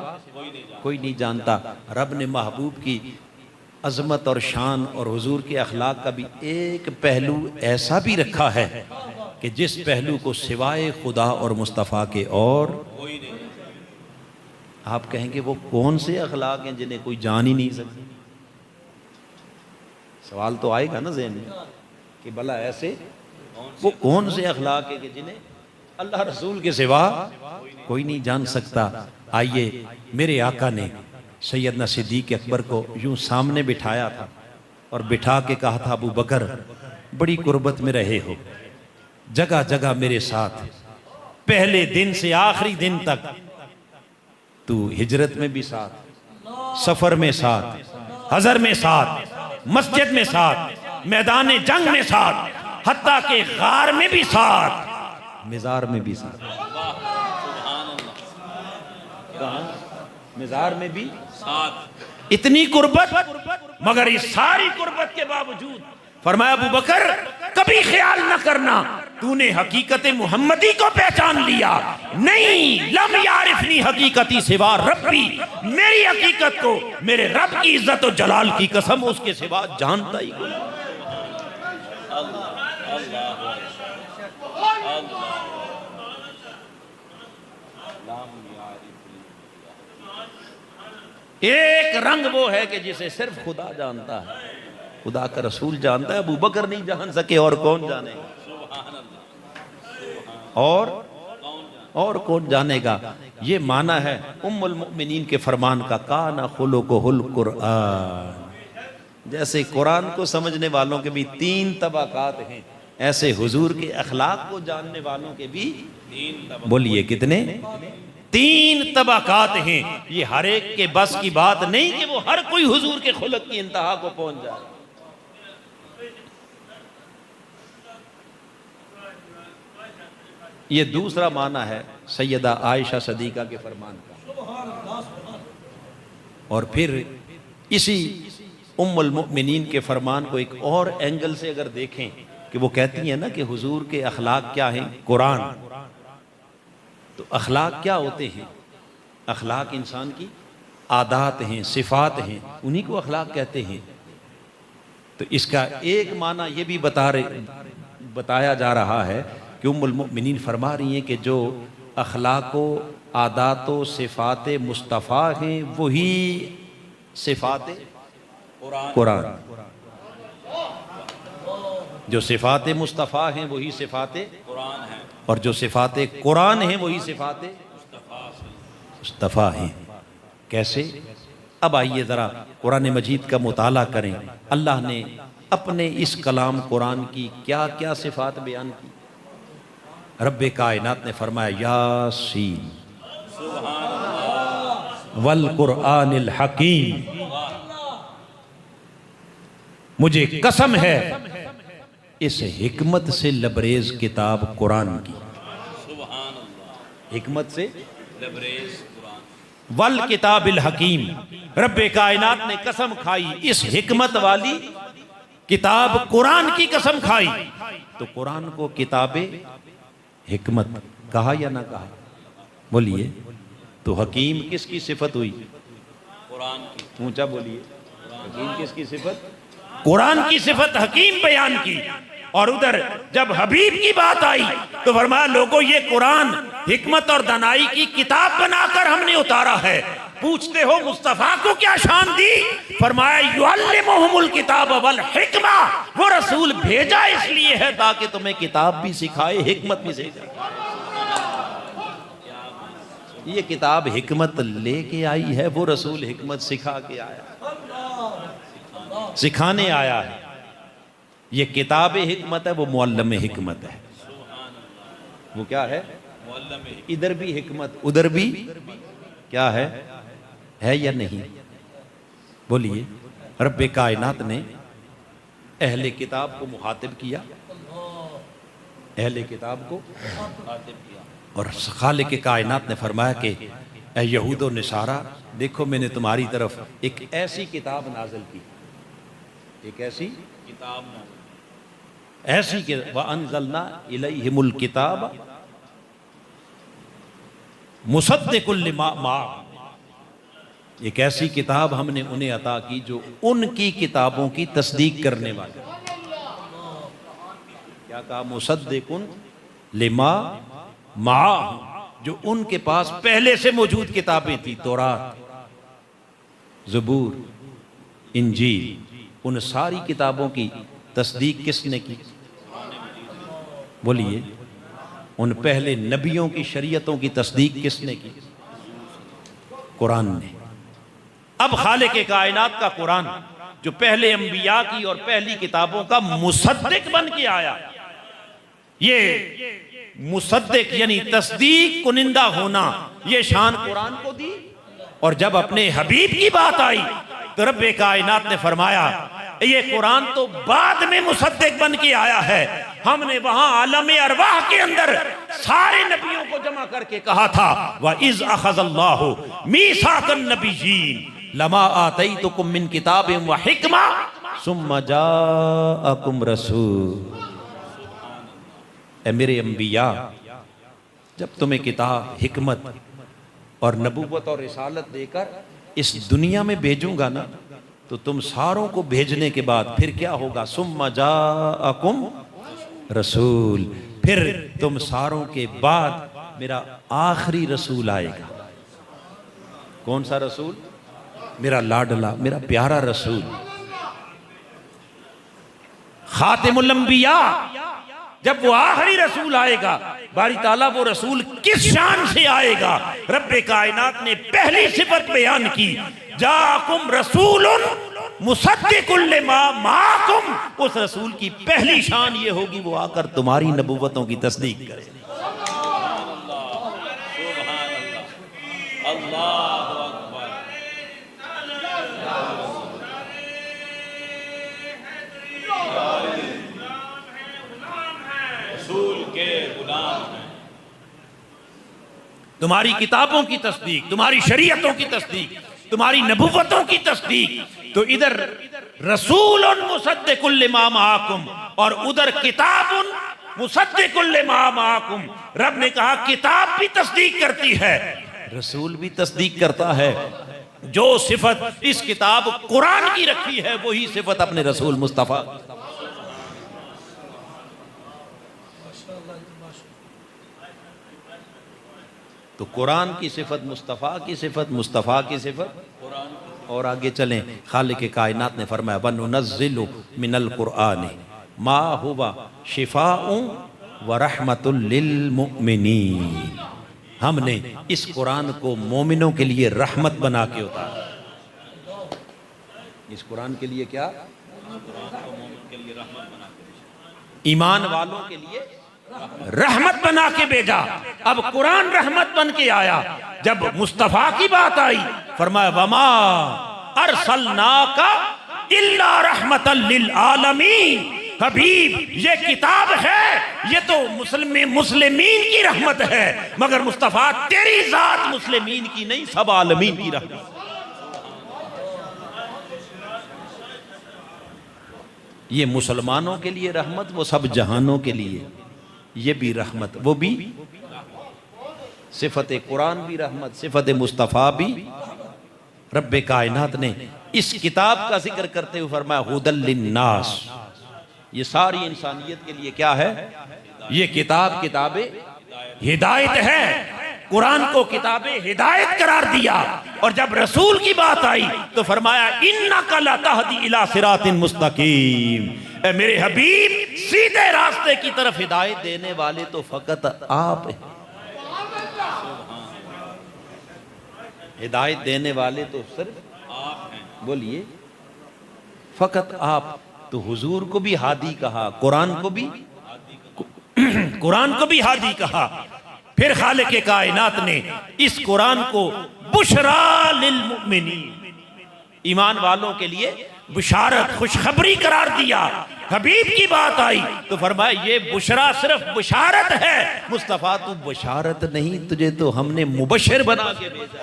कोई नहीं जानता। रब ने महबूब की अजमत और शान और हुजूर के अखलाक का भी एक पहलू ऐसा भी रखा है कि जिस पहलू को सिवाय खुदा और मुस्तफ़ा के और आप कहेंगे वो कौन से अखलाक हैं जिन्हें कोई जान ही नहीं सकता? सवाल तो आएगा ना ज़हन में कि भला ऐसे वो कौन से अखलाक है कि जिन्हें अल्लाह रसूल के सिवा कोई नहीं जान सकता। आइए, मेरे आका ने सैयदना सिद्दीक़ अकबर को यूं सामने बिठाया था और बिठा के कहा था, अबू बकर बड़ी कुर्बत में रहे हो, जगह जगह मेरे साथ, पहले दिन से आखिरी दिन तक तू हिजरत में भी साथ, सफर में साथ, हजर में साथ, मस्जिद में साथ, मैदान जंग में साथ, हत्ता के गार में भी साथ, मिजार में भी साथ। कहाँ? मिजार में भी साथ। इतनी कुर्बत, मगर इस सारी कुर्बत के बावजूद फरमाया, अबू बकर कभी ख्याल न करना तूने हकीकत मुहम्मदी को पहचान लिया। नहीं, लम यारिफनी हकीकती सिवा रब्बी, मेरी हकीकत को मेरे रब की इज्जत और जलाल की कसम उसके सिवा जानता ही कोई। एक रंग वो है कि जिसे सिर्फ खुदा जानता है, खुदा का रसूल जानता है, अबू बकर नहीं जान सके और कौन जानेगा? और कौन जानेगा? ये माना है उम्मुल मुमिनीन के फरमान का, काना खुलुकुहुल कुरान। जैसे कुरान को समझने वालों के भी 3 तबकात हैं, ऐसे हुजूर के अखलाक को जानने वालों के भी 3 तबकात। बोलिए कितने? 3 तबकात हैं। ये हर एक के बस की बात नहीं कि वो हर कोई हुजूर के खुलक की इंतहा को पहुंच जाए। ये दूसरा माना है सैयदा आयशा सदीका के फरमान का। और फिर इसी उम्मुल मुमिनीन के फरमान को एक और एंगल से अगर देखें कि वो कहती हैं ना कि हुजूर के अखलाक क्या हैं, कुरान। तो अखलाक क्या होते हैं? अखलाक इंसान की आदात हैं, सिफात हैं, उन्हीं को अखलाक कहते हैं। तो इसका एक माना ये भी बताया जा रहा है कि उम्मुल मुमिनीन फरमा रही हैं कि जो अखलाको आदातो सिफात मुस्तफ़ा हैं वही सिफात कुरान। जो सिफात मुस्तफ़ा हैं वही सिफात कुरान है, और जो सिफात कुरान हैं वही सिफात मुस्तफ़ा हैं। कैसे? अब आइए ज़रा कुरान मजीद का मुताला करें। अल्लाह ने अपने इस कलाम कुरान की क्या क्या सिफात बयान की। रब्बे कायनात ने फरमाया यासीन वल कुरआनिल हकीम, मुझे कसम है इस हिकमत से लबरेज किताब कुरान की। सुभान अल्लाह। हिकमत से लबरेज कुरान। वल किताबिल हकीम, रब्बे कायनात ने कसम खाई इस हिकमत वाली किताब कुरान की कसम खाई। तो कुरान को किताबे हिकमत कहा या ना कहा? बोलिए। तो हकीम किसकी सिफत हुई? कुरान की। ऊंचा बोलिए। हकीम किसकी सिफत? कुरान की सिफत हकीम बयान की। और उधर जब हबीब की बात आई तो फरमाया लोगों ये कुरान हिकमत और दनाई की किताब बनाकर हमने उतारा है। पूछते हो मुस्तफा को क्या शान दी? फरमाया युअल्लिमुहुमुल किताब वल हिकमा, वो रसूल भेजा इसलिए है ताकि तुम्हें किताब भी सिखाए, हिकमत भी सिखाए। ये किताब हिकमत लेके आई है, वो रसूल हिकमत सिखा के आया, सिखाने आया है। ये किताब हिकमत है, वो मुअल्लम हिकमत है। वो क्या है? इधर भी हिकमत उधर भी क्या है या नहीं? बोलिए। रब्बे कायनात ने अहले किताब को मुखातिब किया, अहले किताब को मुखातिब किया, और खालिक कायनात ने फरमाया कि ए यहूद व नसारा, देखो मैंने तुम्हारी तरफ एक ऐसी किताब नाज़िल की, एक ऐसी किताब में ऐसी कि व अंज़लना इलैहिमुल किताब मुसद्दिकुल लिमा माअहुम, एक ऐसी किताब हमने उन्हें अता की जो उनकी किताबों की तस्दीक करने वाली। क्या कहा? मुसद्दिकुन लिमा माअहुम, जो उनके पास पहले से मौजूद किताबें थी, तौरात, ज़बूर, इंजील, उन सारी किताबों की तस्दीक किसने की? बोलिए। उन पहले नबियों की शरीयतों की तस्दीक किसने की? कुरान ने। अब खालिक कायनात का कुरान जो पहले अंबिया की और पहली किताबों का मुसद्दिक बन के आया, ये मुसद्दिक यानी तस्दीक कुनिंदा होना, ये शान कुरान को दी। और जब अपने हबीब की बात आई तो रब्बे कायनात ने फरमाया ये कुरान तो बाद में मुसद्दिक बन के आया है। हमने वहां आलम अरवाह के अंदर सारे नबियों को जमा करके कहा था व इज़ अख़ज़ल्लाहु मीसाकन नबिय्यीन लमा आतैतुकुम मिन किताबिन व हिकमा सुम्मा जाअकुम रसूल। ए मेरे अंबिया, जब तुम्हें किताब, हिकमत और नबूवत और रिसालत देकर इस दुनिया में भेजूंगा ना, तो तुम सारों को भेजने के बाद फिर क्या होगा? सुम्मा जाअकुम रसूल, फिर तुम सारों के बाद मेरा आखिरी रसूल आएगा। कौन सा रसूल? मेरा लाडला, मेरा प्यारा रसूल, खातिमुल अंबिया। जब वो आखिरी रसूल आएगा, बारी ताला वो रसूल किस शान से आएगा? रब्बे कायनात ने पहली सिफत बयान की, जाकुम रसूलुन मुसद्दिकुल लिमा माअकुम। उस रसूल की पहली शान ये होगी वो आकर तुम्हारी नबुव्वतों की तस्दीक करे। अल्लाहु अकबर। रसूल के गुलाम हैं। तुम्हारी किताबों की तस्दीक, तुम्हारी शरीयतों की तस्दीक, तुम्हारी नबुव्वतों की तस्दीक। तो इधर रसूलुन मुसद्दिकुल लिमा माअकुम और उधर किताबुन मुसद्दिकुल लिमा माअकुम। रब ने कहा किताब भी तस्दीक करती है, रसूल भी तस्दीक करता है। जो सिफत इस किताब कुरान की रखी है वही सिफत अपने रसूल मुस्तफा। तो कुरान की सिफत मुस्तफ़ा की सिफत, मुस्तफ़ा की सिफत। और आगे चलें, खालिक कायनात ने फरमाया वनुनज़्ज़िलु मिनल कुरआन मा हुवा शिफाउ व रहमतुल लिल मुमिनीन। हमने इस कुरान को मोमिनों के लिए रहमत बना के उतारा। इस कुरान के लिए क्या? ईमान वालों के लिए रहमत बना के भेजा। अब कुरान रहमत बन के आया। जब मुस्तफा की बात आई फरमाया वमा अरसलनाका इल्ला रहमतल लिल आलमीन। हबीब ये किताब है, ये तो मुस्लिमीन की रहमत है, मगर मुस्तफा तेरी जात मुस्लिमीन की नहीं, सब आलमीन की रहमत। ये मुसलमानों के लिए रहमत, वो सब जहानों के लिए ये भी रहमत, वो भी सिफत कुरान भी रहमत, सिफत मुस्तफ़ा भी। रब्बे कायनात ने इस किताब का जिक्र करते हुए फरमाया हुदल लिन्नास। ये सारी इंसानियत के लिए क्या है? ये किताब किताबे हिदायत है। कुरान को किताबे हिदायत करार दिया। और जब रसूल की बात आई तो फरमाया इन्नका लतहदी इला सिरातिन मुस्तकीम। मेरे हबीब सीधे रास्ते की तरफ हिदायत देने वाले तो फकत आप हैं। हिदायत देने वाले तो सिर्फ आप हैं। बोलिए फकत आप। तो हुजूर को भी हादी कहा, कुरान को भी हादी कहा। फिर खालिक कायनात ने इस कुरान को बुशरा लिल मुमिनीन, ईमान वालों के लिए बुशारत खुशखबरी करार दिया। हबीब की बात आई तो फरमाया ये बुशरा सिर्फ बुशारत है, मुस्तफा तू बुशारत नहीं, तुझे तो हमने मुबशिर बना के भेजा।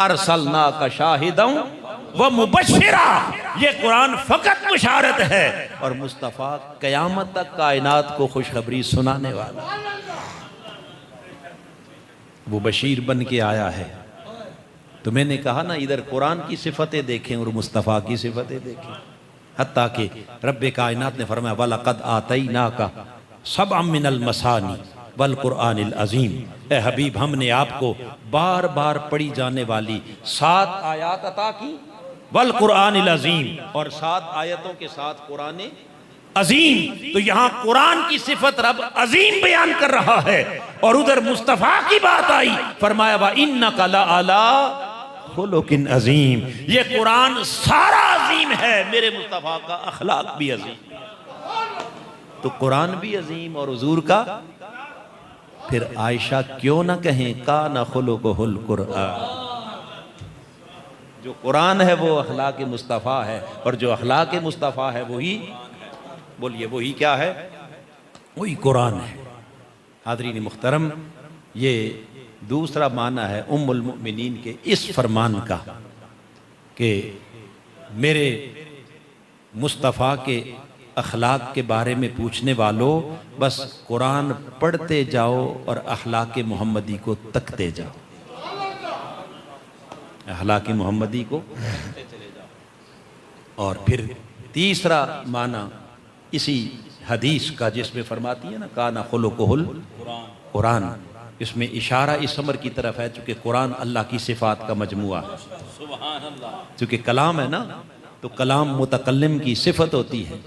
अरसलना का शाहिदं व मुबशिरा। ये कुरान फकत बुशारत है और मुस्तफा कयामत तक कायनात को खुशखबरी सुनाने वाला, वो बशीर बन के आया है। तो मैंने कहा ना, इधर कुरान की सिफतें देखें और मुस्तफ़ा की सिफतें देखें। हत्ता कि रब्बे कायनात ने फरमाया वलक़द आतैनाका सबअम मिनल मसानी वल कुरआनिल अज़ीम। ए हबीब हमने आपको बार बार पढ़ी जाने वाली 7 आयत अता की, वल कुरआनिल अज़ीम, और 7 आयतों के साथ कुरान अजीम। तो यहां कुरान की सिफत रब अजीम बयान कर रहा है और उधर मुस्तफा की बात आई फरमाया वा इन्नका लअला खुलुकिन अजीम। ये कुरान सारा अजीम है, मेरे मुस्तफा का अखलाक भी अजीम। तो कुरान भी अजीम और हुजूर का। फिर आयशा क्यों ना कहें काना खुलुकुहुल कुरआन। जो कुरान है वो अखलाक मुस्तफा है और जो अखलाक मुस्तफा है वही, बोलिए वही क्या है? वही कुरान है। हाज़रीन मुहतरम, ये दूसरा माना है उम्मुल मुमिनीन के इस फरमान का कि मेरे मुस्तफ़ा के अखलाक के बारे में पूछने वालों बस कुरान पढ़ते जाओ और अखलाक मोहम्मदी को तकते जाओ। अखलाक मोहम्मदी को। और फिर तीसरा माना इसी हदीस का जिसमें फरमाती है ना काना खुलुकुहुल कुरान, इसमें इशारा इस अमर की तरफ है चूँकि कुरान अल्लाह की सिफ़ात का मजमुआ है। चूँकि कलाम है ना, तो कलाम मुतकल्लिम की सिफत होती है।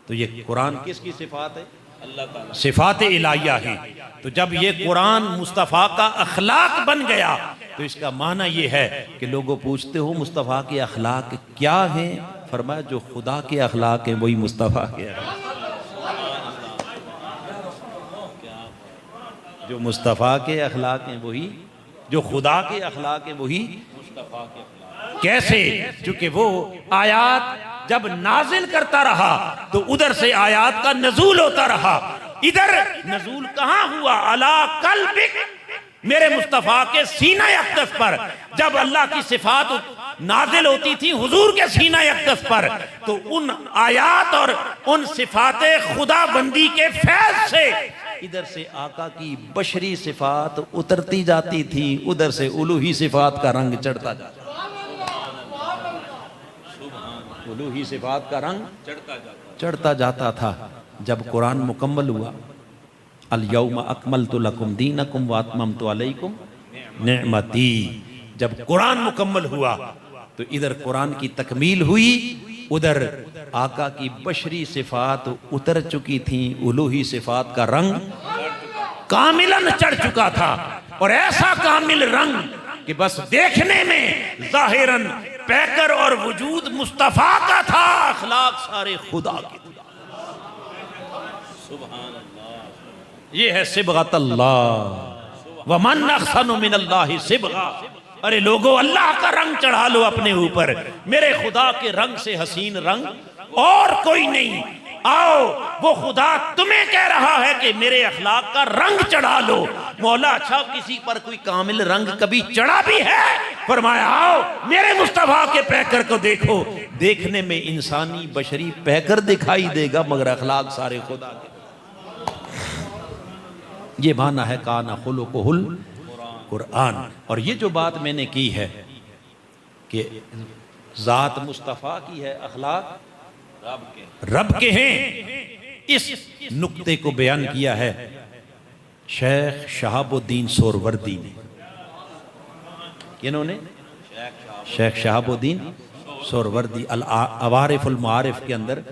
तो ये कुरान किसकी सिफात है? अल्लाह ताला, सिफात इलाहिया है। तो जब ये कुरान मुस्तफ़ा का अखलाक बन गया तो इसका माना ये है कि लोगों पूछते हो मुस्तफ़ा के अखलाक क्या हैं? फरमाया जो खुदा के अखलाक हैं वही मुस्तफ़ा के अखलाक। जो मुस्तफ़ा के अखलाक हैं वही, जो खुदा के अखलाक हैं वही मुस्तफ़ा के अखलाक। कैसे? क्योंकि वो आयात जब नाजिल करता रहा तो उधर से आयात का नजूल होता रहा। इधर नजूल कहाँ हुआ? अला कल्बिक मेरे मुस्तफ़ा के सीना अक़दस पर जब अल्लाह की सिफात नाजिल होती थी हुजूर के सीना अक़दस पर, तो उन आयात और उन सिफात खुदा बंदी के फैज से इधर से आका की बशरी सिफात उतरती जाती थी, उधर से उलूही सिफात का रंग चढ़ता जाता, उलूही सिफात का रंग चढ़ता जाता था। जब कुरान मुकम्मल हुआ, अल यौम अकमलतु लकुम दीनकुम व अतममतु अलैकुम निअमती, जब कुरान मुकम्मल हुआ तो इधर कुरान की तकमील हुई, उधर आका की बशरी सिफात उतर चुकी थी, उलूही सिफात का रंग कामिलन चढ़ चुका था। और ऐसा कामिल रंग कि बस देखने में जाहिरन पैकर और वजूद मुस्तफा का था, अखलाक सारे खुदा के। ये है सिबगत अल्लाह, व मन अहसनु मिनल्लाहि सिबगा। अरे लोगों, अल्लाह का रंग चढ़ा लो अपने ऊपर, मेरे खुदा के रंग से हसीन रंग और कोई नहीं। आओ, वो खुदा तुम्हें कह रहा है कि मेरे अखलाक का रंग चढ़ा लो। मौला, अच्छा किसी पर कोई कामिल रंग कभी चढ़ा भी है? फरमाया आओ मेरे मुस्तफा के पैकर को देखो, देखने में इंसानी बशरी पैकर दिखाई देगा मगर अखलाक सारे खुदा के। ये माना है काना खुलुकुहुल कुरान। और ये जो बात मैंने की है कि जात मुस्तफ़ा की है, अखलाक रब के हैं, इस नुक्ते को बयान किया है शेख शहाबुद्दीन सोहरवर्दी ने। इन्होंने शेख शहाबुद्दीन सोहरवर्दी अल अवारिफुल मारिफ के अंदर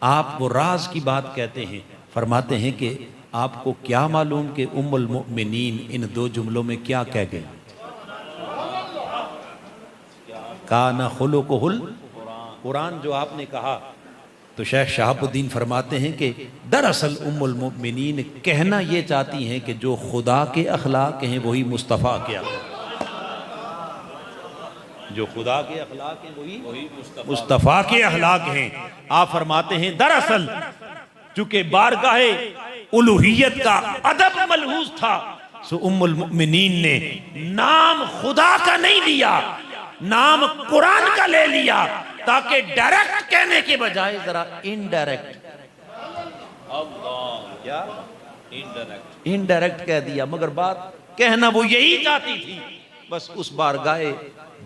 आप वो राज की बात कहते हैं, फरमाते हैं कि आपको क्या मालूम कि उम्मुल मुमिनीन इन दो जुमलों में क्या कह गए? काना खुलुकुहुल कुरान जो आपने कहा, तो शेख शहाबुद्दीन फरमाते हैं कि दरअसल उम्मुल मुमिनीन कहना ये चाहती हैं कि जो खुदा के अखलाक हैं वही मुस्तफ़ा के अखलाक, जो खुदा के अखलाक हैं वही मुस्तफ़ा के अखलाक हैं। आप फरमाते हैं दरअसल चूंकि बारगाहे उलूहियत का अदब मलहूज था, सो उम्मुल मुमिनीन ने नाम खुदा का नहीं लिया, नाम कुरान का ले लिया, ताकि डायरेक्ट कहने के बजाय जरा इनडायरेक्ट, क्या इनडायरेक्ट कह दिया, मगर बात कहना वो यही चाहती थी। बस उस बारगाहे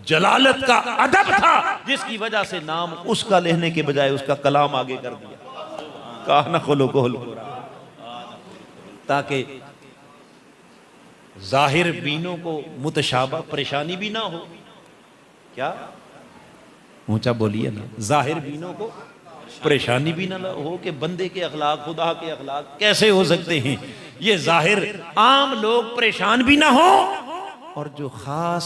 जलालत का अदब था जिसकी वजह से नाम उसका लेने के बजाय उसका कलाम आगे कर दिया, काना खुलुकुहुल कुरान, ताकि जाहिर बीनों को मुतशाबा परेशानी भी ना हो। क्या ऊंचा बोलिए ना, जाहिर बीनों को परेशानी भी ना हो कि बंदे के अखलाक खुदा के अखलाक कैसे हो सकते हैं। ये जाहिर आम लोग परेशान भी ना हो, और जो खास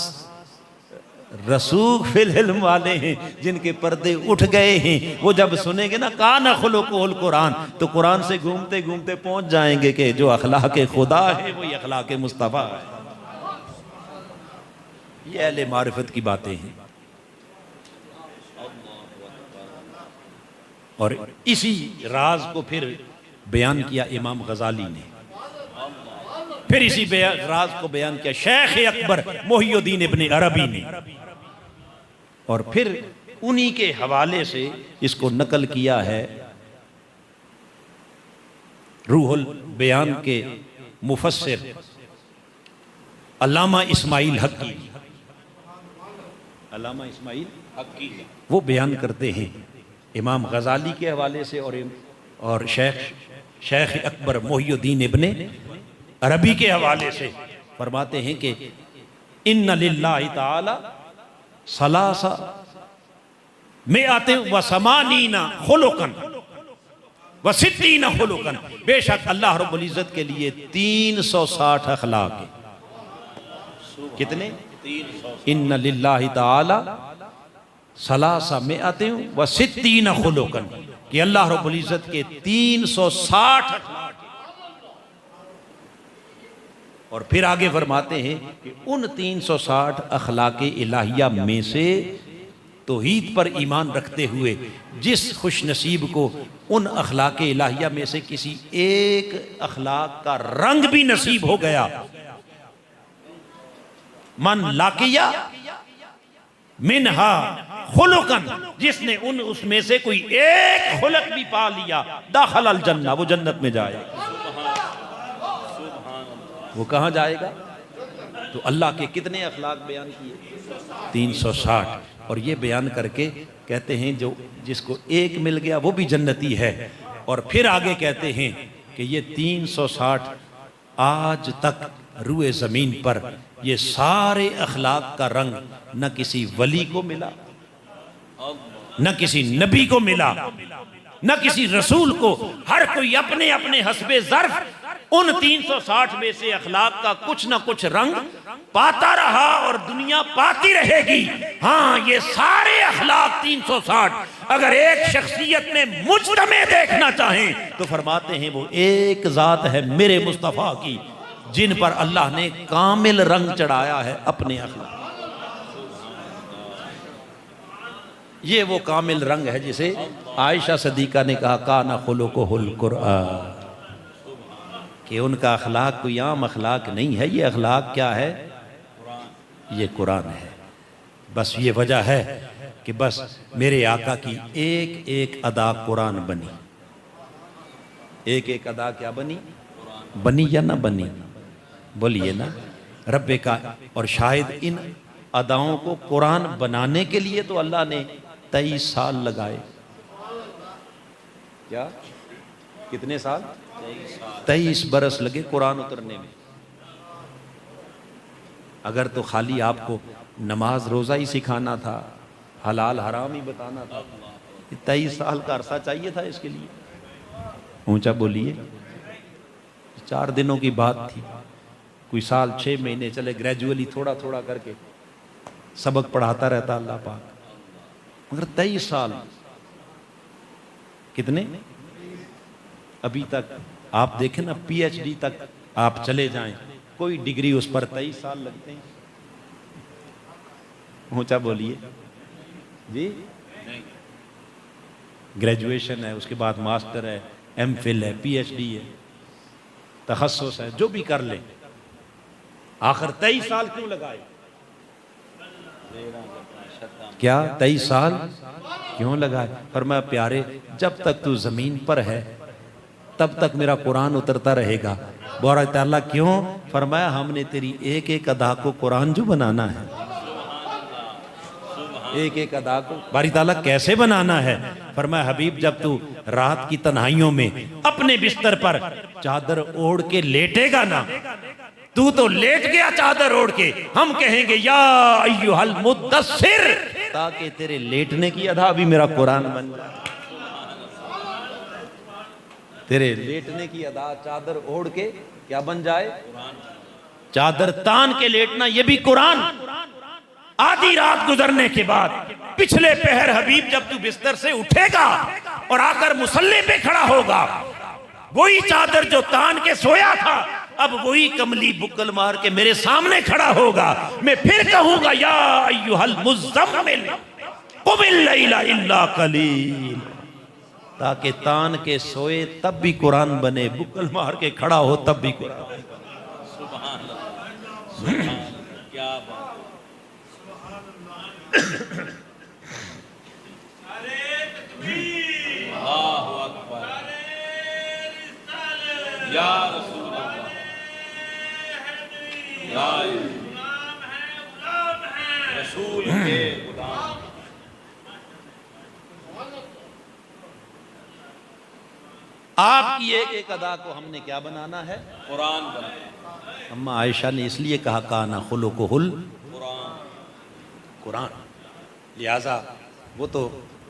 रसूख फिल इल्म वाले हैं जिनके पर्दे उठ गए हैं, वो जब सुनेंगे ना काना खुलुकुहुल कुरान, तो कुरान से घूमते घूमते पहुंच जाएंगे कि जो अखलाक खुदा है वही अखलाक मुस्तफ़ा है। ये अहले मारिफत की बातें हैं। और इसी राज को फिर बयान किया इमाम गजाली ने, फिर इसी राज को बयान किया शेख अकबर मोहिउद्दीन इब्न अरबी ने, और फिर उन्हीं के हवाले से इसको नकल किया है रूहुल बयान के मुफस्सिर अल्लामा इस्माइल हक्की, अल्लामा इस्माइल हक्की वो बयान करते हैं इमाम गजाली के हवाले से और शेख अकबर मोहिउद्दीन इब्न अरबी के हवाले से, फरमाते हैं कि इन्ना लिल्लाहि ताला सलासा में आते व समानीना खुलुकन व सिद्दीना खुलुकन, बेशक अल्लाह रब्बुल इज्जत के लिए 360 अखलाक है। कितने? इन्ना लिल्लाहि ताला सलासा में आते व सिद्दीना खुलुकन, कि अल्लाह रब्बुल इज्जत के 360 अखलाक। और फिर आगे फरमाते हैं कि उन 360 अखलाक इलाहिया में से तौहीद पर ईमान रखते हुए जिस खुश नसीब को उन अखलाक इलाहिया में से किसी एक अखलाक का रंग भी नसीब हो गया, मन लाकिया मिनहा खुलुकन, जिसने उसमें से कोई एक खुलक भी पा लिया, दाखल अल जन्ना, वो जन्नत में जाएगा। वो कहाँ जाएगा? तो अल्लाह के कितने अखलाक बयान किए? 360। और ये बयान करके कहते हैं जो जिसको एक मिल गया वो भी जन्नती है। और फिर आगे कहते हैं कि ये 360 आज तक रूए ज़मीन पर ये सारे अखलाक का रंग न किसी वली को मिला, न किसी नबी को मिला, न किसी रसूल को। हर कोई अपने अपने हस्बे ज़र्फ उन 360 में से अखलाक का कुछ न कुछ रंग पाता रहा और दुनिया पाती रहेगी। हाँ, ये सारे अखलाक 360 अगर एक शख्सियत में मुज्तमे देखना चाहें तो फरमाते हैं वो एक ज़ात है मेरे मुस्तफ़ा की, जिन पर अल्लाह ने कामिल रंग चढ़ाया है अपने अखलाक। ये वो कामिल रंग है जिसे आयशा सदीका ने कहा काना खुलुकुहुल कुरआन, कि उनका अखलाक कोई आम अखलाक नहीं है। ये अखलाक क्या है? ये कुरान है। बस ये वजह है कि बस मेरे आका की एक एक अदा कुरान बनी। एक एक अदा क्या बनी? बनी या ना बनी? बोलिए ना। रब्बे का। और शायद इन अदाओं को कुरान बनाने के लिए तो अल्लाह ने 23 साल लगाए। क्या? कितने साल? 23 बरस लगे कुरान उतरने में। अगर तो खाली आपको नमाज रोज़ा ही सिखाना था, हलाल हराम ही बताना था, 23 साल का अरसा चाहिए था इसके लिए? ऊंचा बोलिए। 4 दिनों की बात थी, कोई साल 6 महीने चले, ग्रेजुअली थोड़ा थोड़ा करके सबक पढ़ाता रहता अल्लाह पाक। मगर 23 साल कितने? अभी तक आप देखें ना, PhD तक आप चले जाएं, कोई डिग्री उस पर 23 साल लगते हैं। ऊंचा बोलिए जी। ग्रेजुएशन है, उसके बाद मास्टर है, MPhil है, PhD है, तखस्सुस है, जो भी कर ले, आखिर 23 साल क्यों लगाए? क्या 23 साल क्यों लगाए? फरमाया प्यारे, जब तक तू जमीन पर है तब तक मेरा कुरान उतरता रहेगा। बोरा ताला क्यों? फरमाया हमने तेरी एक एक अदा को कुरान जो बनाना है, एक एक अदा को बारी ताला कैसे बनाना है? फरमाया हबीब जब तू रात की तन्हाइयों में अपने बिस्तर पर चादर ओढ़ के लेटेगा ना, तू तो लेट गया चादर ओढ़ के, हम कहेंगे या अय्युहल मुद्दस्सिर, ताकि तेरे लेटने की अदा भी मेरा कुरान बन जाए। तेरे लेटने की अदा चादर ओढ़ के क्या बन जाए? चादर तान के लेटना, ये भी कुरान। आधी रात गुजरने के बाद पिछले पहर हबीब जब तू बिस्तर से उठेगा और आकर मुसल्ले पे खड़ा होगा, वही चादर जो तान के सोया था अब वही कमली बुक्कल मार के मेरे सामने खड़ा होगा। मैं फिर कहूंगा या अय्युहल मुज़्ज़म्मिल कुमिल लैला इल्ला कलील, ताकि तान के सोए तब भी कुरान बने, बुक्कल मार के खड़ा हो तब भी कुरान। सुभान अल्लाह, क्या बात। अल्लाहु अकबर, या रसूल अल्लाह, या रसूल के गुलाम। आपकी एक एक अदा को हमने क्या बनाना है? कुरान बनाना। अम्मा आयशा ने इसलिए कहा काना खुलुकुहुल कुरान। कुरान। लिहाजा वो तो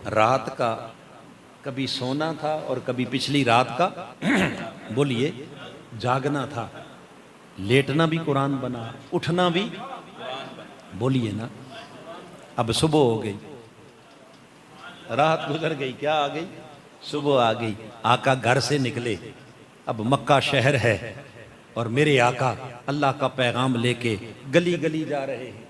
रात का कभी सोना था और कभी पिछली रात का बोलिए जागना था, लेटना भी कुरान बना, उठना भी बोलिए ना। अब सुबह हो गई, रात गुजर गई, क्या आ गई? सुबह आ गई। आका घर से निकले, अब मक्का शहर है और मेरे आका अल्लाह का पैगाम लेके गली गली जा रहे हैं।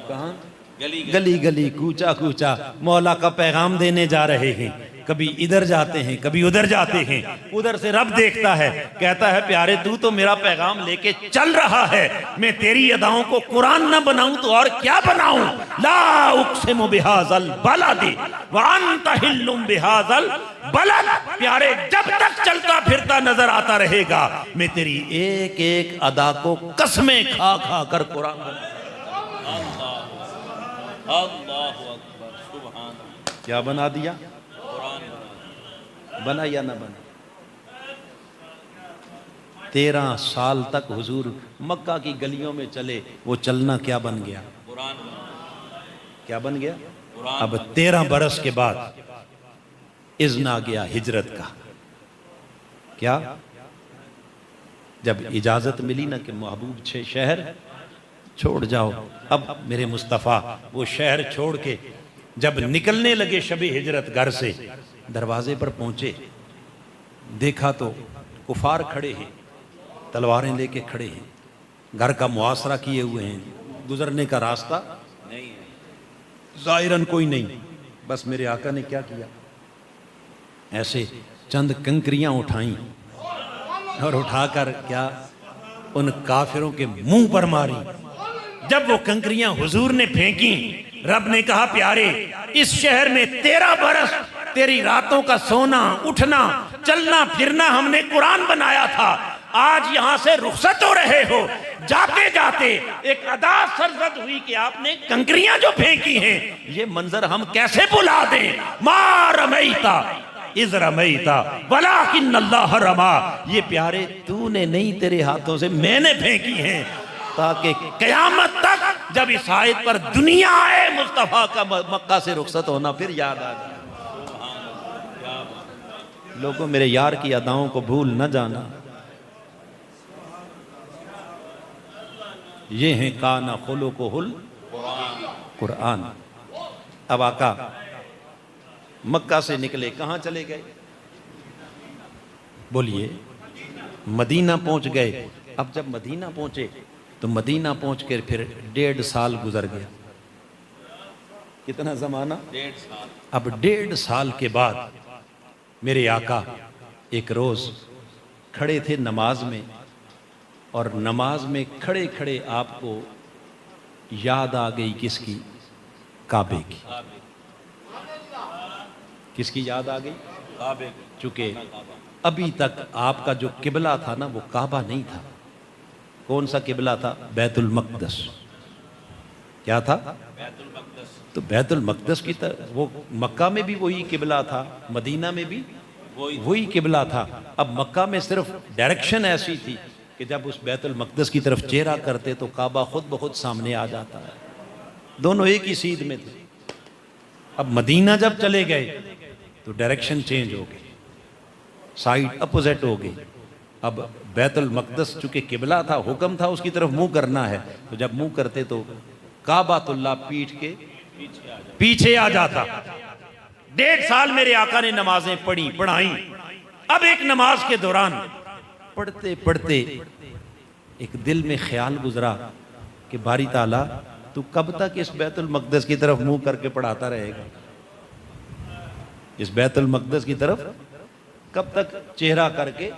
कहाँ? गली गली, कूचा कूचा मौला का पैगाम देने जा रहे हैं। कभी इधर जाते हैं, कभी उधर जाते हैं। उधर से रब देखता है, कहता है प्यारे तू तो मेरा पैगाम लेके चल रहा है, मैं तेरी अदाओं को कुरान ना बनाऊं तो और क्या बनाऊं। ला उक़सिमु बिहाज़ल बलदी व अंत हिल्लुम बिहाज़ल बलद। प्यारे जब तक चलता फिरता नजर आता रहेगा, मैं तेरी एक एक अदा को कसमें खा खा कर कुरान बना। अल्लाहु अकबर, सुभान अल्लाह। क्या बना दिया? कुरान बना या ना बना? 13 साल तक हुजूर मक्का की गलियों में चले, वो चलना क्या बन गया? कुरान क्या बन गया? कुरान। अब 13 बरस के बाद इज़्न आ गया हिजरत का। क्या? जब इजाजत मिली ना कि महबूब शहर छोड़ जाओ। अब मेरे मुस्तफ़ा वो शहर छोड़ के जब निकलने लगे शबे हिजरत घर से, दरवाजे पर पहुंचे, देखा तो कुफार खड़े हैं, तलवारें लेके खड़े हैं, घर का मुआसरा किए हुए हैं, गुजरने का रास्ता नहीं है। ज़ाहिरन कोई नहीं। बस मेरे आका ने क्या किया, ऐसे चंद कंकरियां उठाई और उठाकर क्या उन काफिरों के मुंह पर मारी। जब वो कंकरियां हुजूर ने फेंकी, रब ने कहा प्यारे इस शहर में 13 बरस तेरी रातों का सोना उठना चलना फिरना हमने कुरान बनाया था, आज यहां से रुखसत हो रहे हो। जाते जाते एक अदा सरजद हुई कि आपने कंकरियां जो फेंकी हैं, ये मंजर हम कैसे भुला दें। मा रमैता इज़ रमैता वलाकिन्नल्लाह रमा। ये प्यारे तूने नहीं, तेरे हाथों से मैंने फेंकी हैं, ताकि कयामत तक जब इस आयत पर दुनिया आए मुस्तफ़ा का मक्का से रुखसत होना फिर याद आ जाए। लोगों मेरे यार की अदाओं को भूल न जाना। ये हैं काना खुलुकुहुल कुरान। अब आका मक्का से निकले, कहाँ चले गए? बोलिए, मदीना पहुंच गए। अब जब मदीना पहुंचे तो मदीना पहुंच कर फिर 1.5 साल गुजर गया। कितना जमाना? 1.5 साल। अब 1.5 साल के बाद मेरे आका एक रोज खड़े थे नमाज में, और नमाज में खड़े खड़े आपको याद आ गई किसकी? काबे की। किसकी याद आ गई? काबे। चूंकि अभी तक आपका जो किबला था ना वो काबा नहीं था। कौन सा किबला था? बैतुल मक़दस। क्या था? बैतुल मक़दस। तो बैतुल मक़दस की तरफ, वो मक्का में भी वही किबला था, मदीना में भी वही किबला था। अब मक्का में सिर्फ डायरेक्शन ऐसी थी कि जब उस बैतुल मक़दस की तरफ चेहरा करते तो काबा खुद ब खुद सामने आ जाता है। दोनों एक ही सीध में थे। अब मदीना जब चले गए तो डायरेक्शन चेंज हो गई, साइड अपोजिट हो गई। अब बैतुल मक़दस चूंकि किबला था, हुक्म था उसकी तरफ मुंह करना है, तो जब मुंह करते तो काबातुल्लाह पीठ के पीछे आ जाता। 1.5 साल मेरे आका ने नमाजें पढ़ाई। अब एक नमाज के दौरान पढ़ते पढ़ते एक दिल में ख्याल गुजरा कि बारी ताला तू कब तक इस बैतुल मक़दस की तरफ मुंह करके पढ़ाता रहेगा? इस बैतुल मक़दस की तरफ कब तक चेहरा करके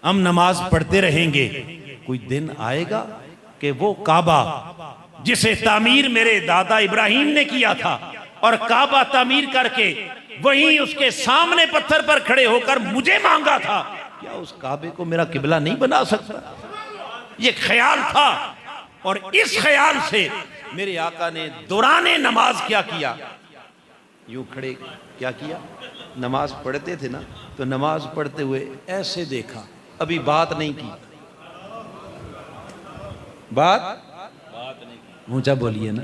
हम नमाज पढ़ते रहेंगे? कोई दिन आएगा कि वो काबा जिसे तामीर मेरे दादा इब्राहिम ने किया था, और काबा तामीर करके वहीं उसके सामने पत्थर पर खड़े होकर मुझे मांगा था, क्या उस काबे को मेरा किबला नहीं बना सकता? ये ख्याल था। और इस ख्याल से मेरे आका ने दौराने नमाज क्या किया? यूं खड़े क्या किया? नमाज पढ़ते थे ना, तो नमाज पढ़ते हुए ऐसे देखा, अभी बात नहीं की। बात नहीं की। ऊंचा बोलिए ना।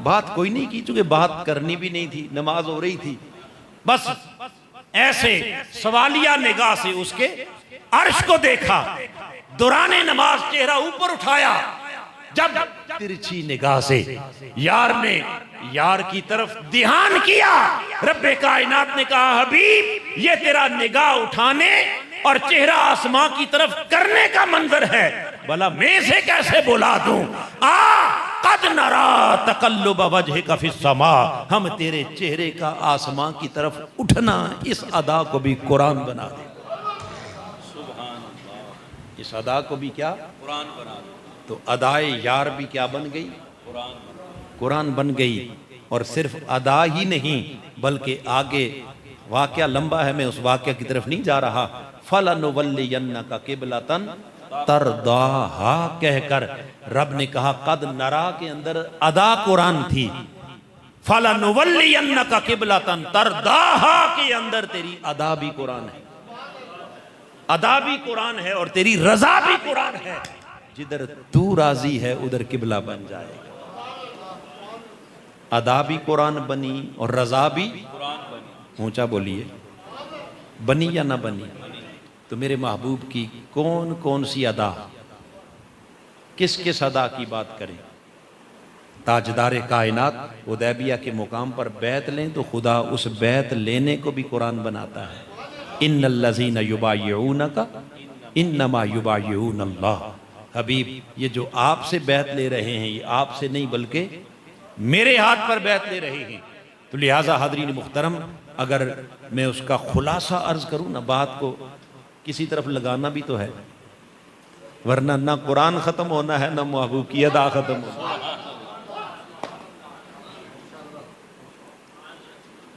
बात कोई नहीं की, चूंकि बात करनी भी नहीं थी, नमाज हो रही थी। बस ऐसे सवालिया निगाह से उसके अर्श को देखा, दौराने नमाज चेहरा ऊपर उठाया। जब तिरछी निगाह से यार ने यार की तरफ ध्यान किया, रब्बे कायनात ने कहा हबीब ये तेरा निगाह उठाने और चेहरा आसमां की तरफ करने का मंजर है, भला मैं से कैसे बुला दूं? आ कद नरा तकल्लुब वजहिका फिस समा, हम तेरे चेहरे का आसमां की तरफ उठना, इस अदा को भी कुरान बना दे। सुभान अल्लाह। इस अदा को भी क्या, कुरान बना दो। तो अदाए यार भी क्या बन गई, कुरान बना दो। कुरान बन गई। और सिर्फ अदा ही नहीं बल्कि आगे वाक़या लंबा है, मैं उस वाक़या की तरफ नहीं जा रहा। फलनुवल्लियन्नका क़िबलतन तरदाहा कहकर रब ने कहा, कद नरा के अंदर अदा कुरान थी, फलनुवल्लियन्नका क़िबलतन तरदाहा के अंदर तेरी अदा भी कुरान है, अदा भी कुरान है और तेरी रजा भी कुरान है। जिधर तू राजी है उधर किबला बन जाएगा। अदा भी कुरान बनी और रजा भी कुरान बनी। ऊंचा बोलिए, बनी या ना बनी। तो मेरे महबूब की कौन कौन सी अदा, किस किस अदा की बात करें। ताजदार कायनात हुदैबिया के मुकाम पर बैत लें तो खुदा उस बैत लेने को भी कुरान बनाता है। इन्नल्लज़ीना युबाय्यूनका इन्नमा युबाय्यूनल्लाह। हबीब, ये जो आपसे बैत ले रहे हैं ये आपसे नहीं बल्कि मेरे हाथ पर बैत ले रहे हैं। तो लिहाजा हाज़रीन मुहतरम, अगर मैं उसका खुलासा अर्ज करूं ना, बात को किसी तरफ लगाना भी तो है, वरना ना कुरान खत्म होना है ना महबूब की अदा खत्म होना है।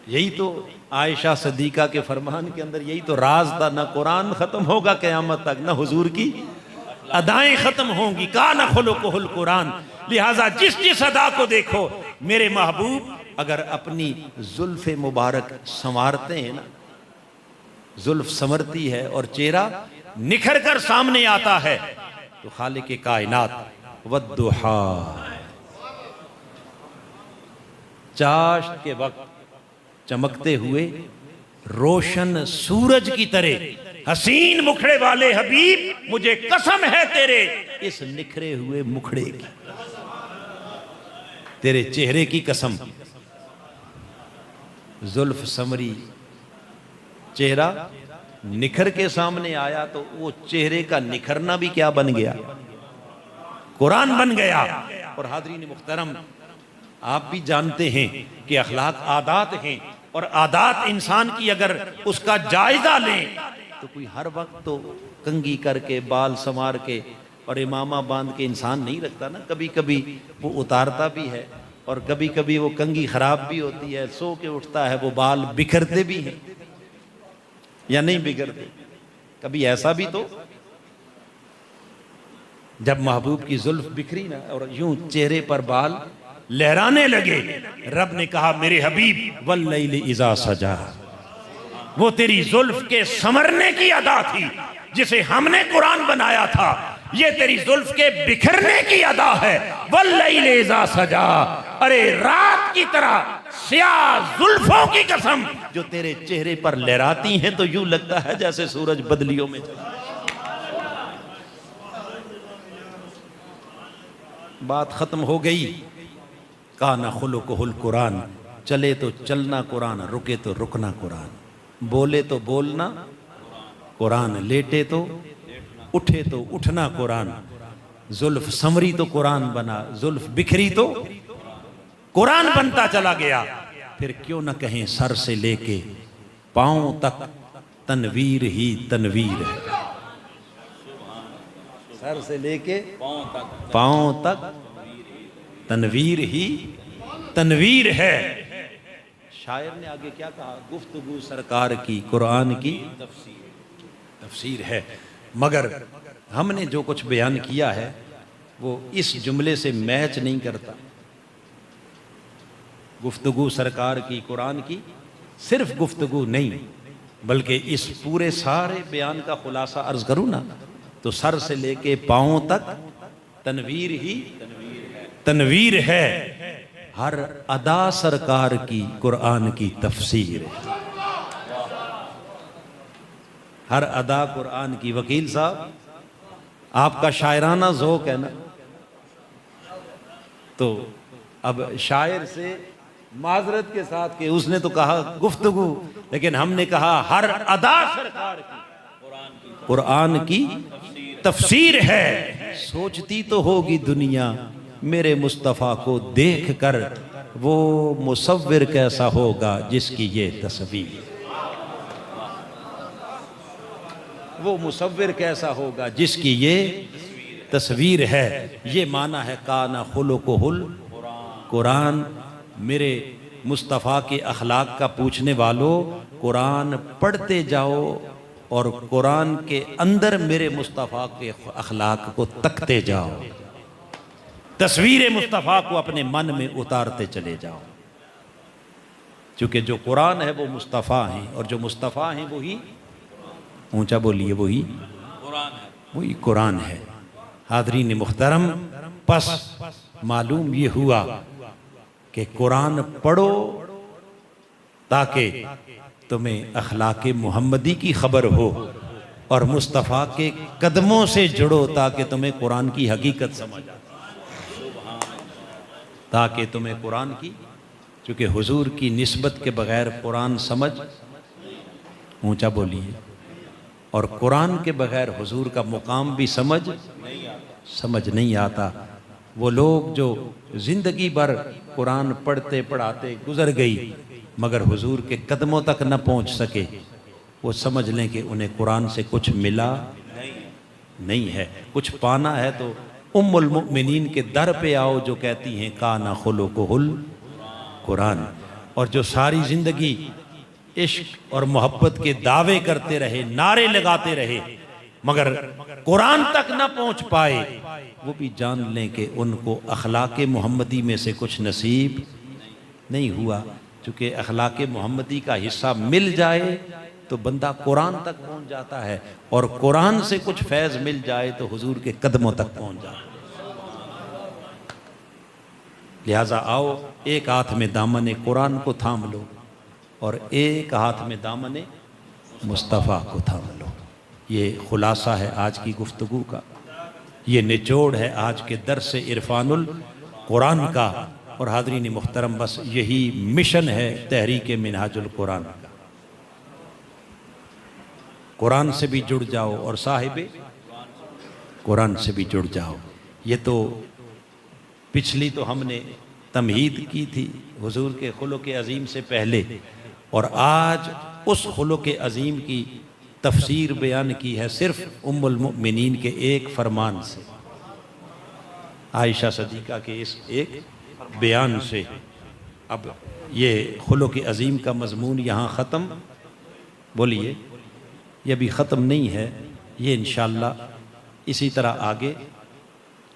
यही तो आयशा सदीका के फरमान के अंदर यही तो राज था, ना कुरान खत्म होगा क़यामत तक, ना हुजूर की अदाएं खत्म होंगी। कान खुलुकुहुल कुरान। लिहाजा जिस जिस अदा को देखो, मेरे महबूब अगर अपनी जुल्फ़े मुबारक संवारते हैं ना, जुल्फ संवरती है और चेहरा निखर कर सामने आता है, तो खालिक कायनात वद्दुहा, चाश्त के वक्त चमकते हुए रोशन सूरज की तरह हसीन मुखड़े वाले हबीब, मुझे कसम है तेरे इस निखरे हुए मुखड़े की, तेरे चेहरे की कसम। जुल्फ समरी, चेहरा निखर के सामने आया तो वो चेहरे का निखरना भी क्या बन गया, कुरान बन गया। और हाज़रीन मुहतरम, आप भी जानते हैं कि अखलाक आदात हैं, और आदात इंसान की अगर उसका जायजा लें तो कोई हर वक्त तो कंघी करके बाल संवार के और इमामा बांध के इंसान नहीं रखता ना, कभी कभी वो उतारता भी है और कभी कभी वो कंघी खराब भी होती है, सो के उठता है, वो बाल बिखरते भी हैं या नहीं बिगड़ते। कभी ऐसा भी तो जब महबूब की जुल्फ बिखरी ना और यूं चेहरे पर बाल लहराने लगे, रब ने कहा मेरे हबीब वल्लैलि इज़ा सजा, वो तेरी जुल्फ के संवरने की अदा थी जिसे हमने कुरान बनाया था, ये तेरी जुल्फ के बिखरने की अदा है। वल्लैलि इज़ा सजा, अरे रात की तरह स्याह जुल्फों की कसम जो तेरे चेहरे पर लहराती हैं तो यूं लगता है जैसे सूरज बदलियों में चला। बात खत्म हो गई। काना खुलुकुहुल कुरान, चले तो चलना कुरान, रुके तो रुकना कुरान, बोले तो बोलना कुरान, लेटे तो उठे तो उठना कुरान, जुल्फ समरी तो कुरान बना, जुल्फ बिखरी तो कुरान बनता चला गया। फिर क्यों न कहें सर से लेके पांव तक तनवीर ही तनवीर है, सर से लेके पांव तक तनवीर ही तनवीर है। शायर ने आगे क्या कहा, गुफ्तगू सरकार की कुरान की तफसीर है। मगर हमने जो कुछ बयान किया है वो इस जुमले से मैच नहीं करता। गुफ्तगू सरकार की कुरान की सिर्फ गुफ्तगू नहीं बल्कि इस पूरे सारे बयान का खुलासा अर्ज करूं ना तो सर से लेके पांव तक तनवीर ही तनवीर है। हर अदा सरकार की कुरान की तफसीर है, हर अदा कुरान की। वकील साहब, आपका शायराना ज़ौक़ है ना, तो अब शायर से माजरत के साथ कि उसने तो कहा गुफ्तगू, लेकिन हमने कहा हर अदा सरकार की कुरान की तफसीर है। सोचती तो होगी दुनिया मेरे मुस्तफ़ा को देख कर वो मुसव्विर कैसा होगा जिसकी ये तस्वीर, वो मुसव्विर कैसा होगा जिसकी ये तस्वीर है। ये माना है काना खुलुकुहुल कुरान। मेरे मुस्तफ़ा के अखलाक का पूछने वालों, कुरान पढ़ते जाओ और कुरान के अंदर मेरे मुस्तफ़ा के अखलाक को तकते जाओ, तस्वीर मुस्तफ़ा को अपने मन में उतारते चले जाओ। क्योंकि जो कुरान है वो मुस्तफ़ा हैं, और जो मुस्तफ़ा हैं वही, ऊंचा बोलिए, वही कुरान है। वही कुरान है। हाज़रीन मुहतरम, बस मालूम ये हुआ कि कुरान पढ़ो ताकि तुम्हें अखलाक मोहम्मदी की खबर हो, और मुस्तफ़ा के कदमों से जुड़ो ताकि तुम्हें कुरान की हकीकत समझ आए, ताकि तुम्हें कुरान की, चूँकि हुजूर की निस्बत के बग़ैर कुरान समझ, ऊंचा बोलिए, और कुरान के बग़ैर हुजूर का मुकाम भी समझ नहीं आता। वो लोग जो ज़िंदगी भर कुरान पढ़ते पढ़ाते गुज़र गई मगर हुजूर के कदमों तक न पहुँच सके, वो समझ लें कि उन्हें कुरान से कुछ मिला नहीं है। कुछ पाना है तो उम्मुल मुमिनीन के दर पे आओ जो कहती हैं काना खुलुकुहुल कुरान। और जो सारी ज़िंदगी इश्क और मोहब्बत के दावे करते रहे, नारे लगाते रहे, मगर कुरान तक न पहुँच पाए, वो भी जान लें कि उनको अखलाक मोहम्मदी में से कुछ नसीब नहीं हुआ। चूँकि अखलाक मोहम्मदी का हिस्सा मिल जाए तो बंदा कुरान तक पहुँच जाता है, और कुरान से कुछ फैज़ मिल जाए तो हुजूर के कदमों तक पहुँच जाता है। लिहाजा आओ, एक हाथ में दामन कुरान को थाम लो और एक हाथ में दामन मुस्तफ़ा को थाम लो। ये खुलासा है आज की गुफ्तगू का, ये निचोड़ है आज के दर्स इरफानुल कुरान का। और हाज़रीन मुहतरम, बस यही मिशन है तहरीक मिनहाजुल कुरान का। कुरान से भी जुड़ जाओ और साहिब कुरान से भी जुड़ जाओ। ये तो पिछली तो हमने तमहीद की थी हुजूर के खुलुक़ अज़ीम से पहले, और आज उस खुलुक़ अज़ीम की तफसीर बयान की है सिर्फ उम्मुल मुमिनीन के एक फरमान से, आयशा सदीक़ा के इस एक बयान से। अब ये खुलुक़ अज़ीम का मज़मून यहाँ ख़त्म, बोलिए, ये भी ख़त्म नहीं है, ये इंशाअल्लाह इसी तरह आगे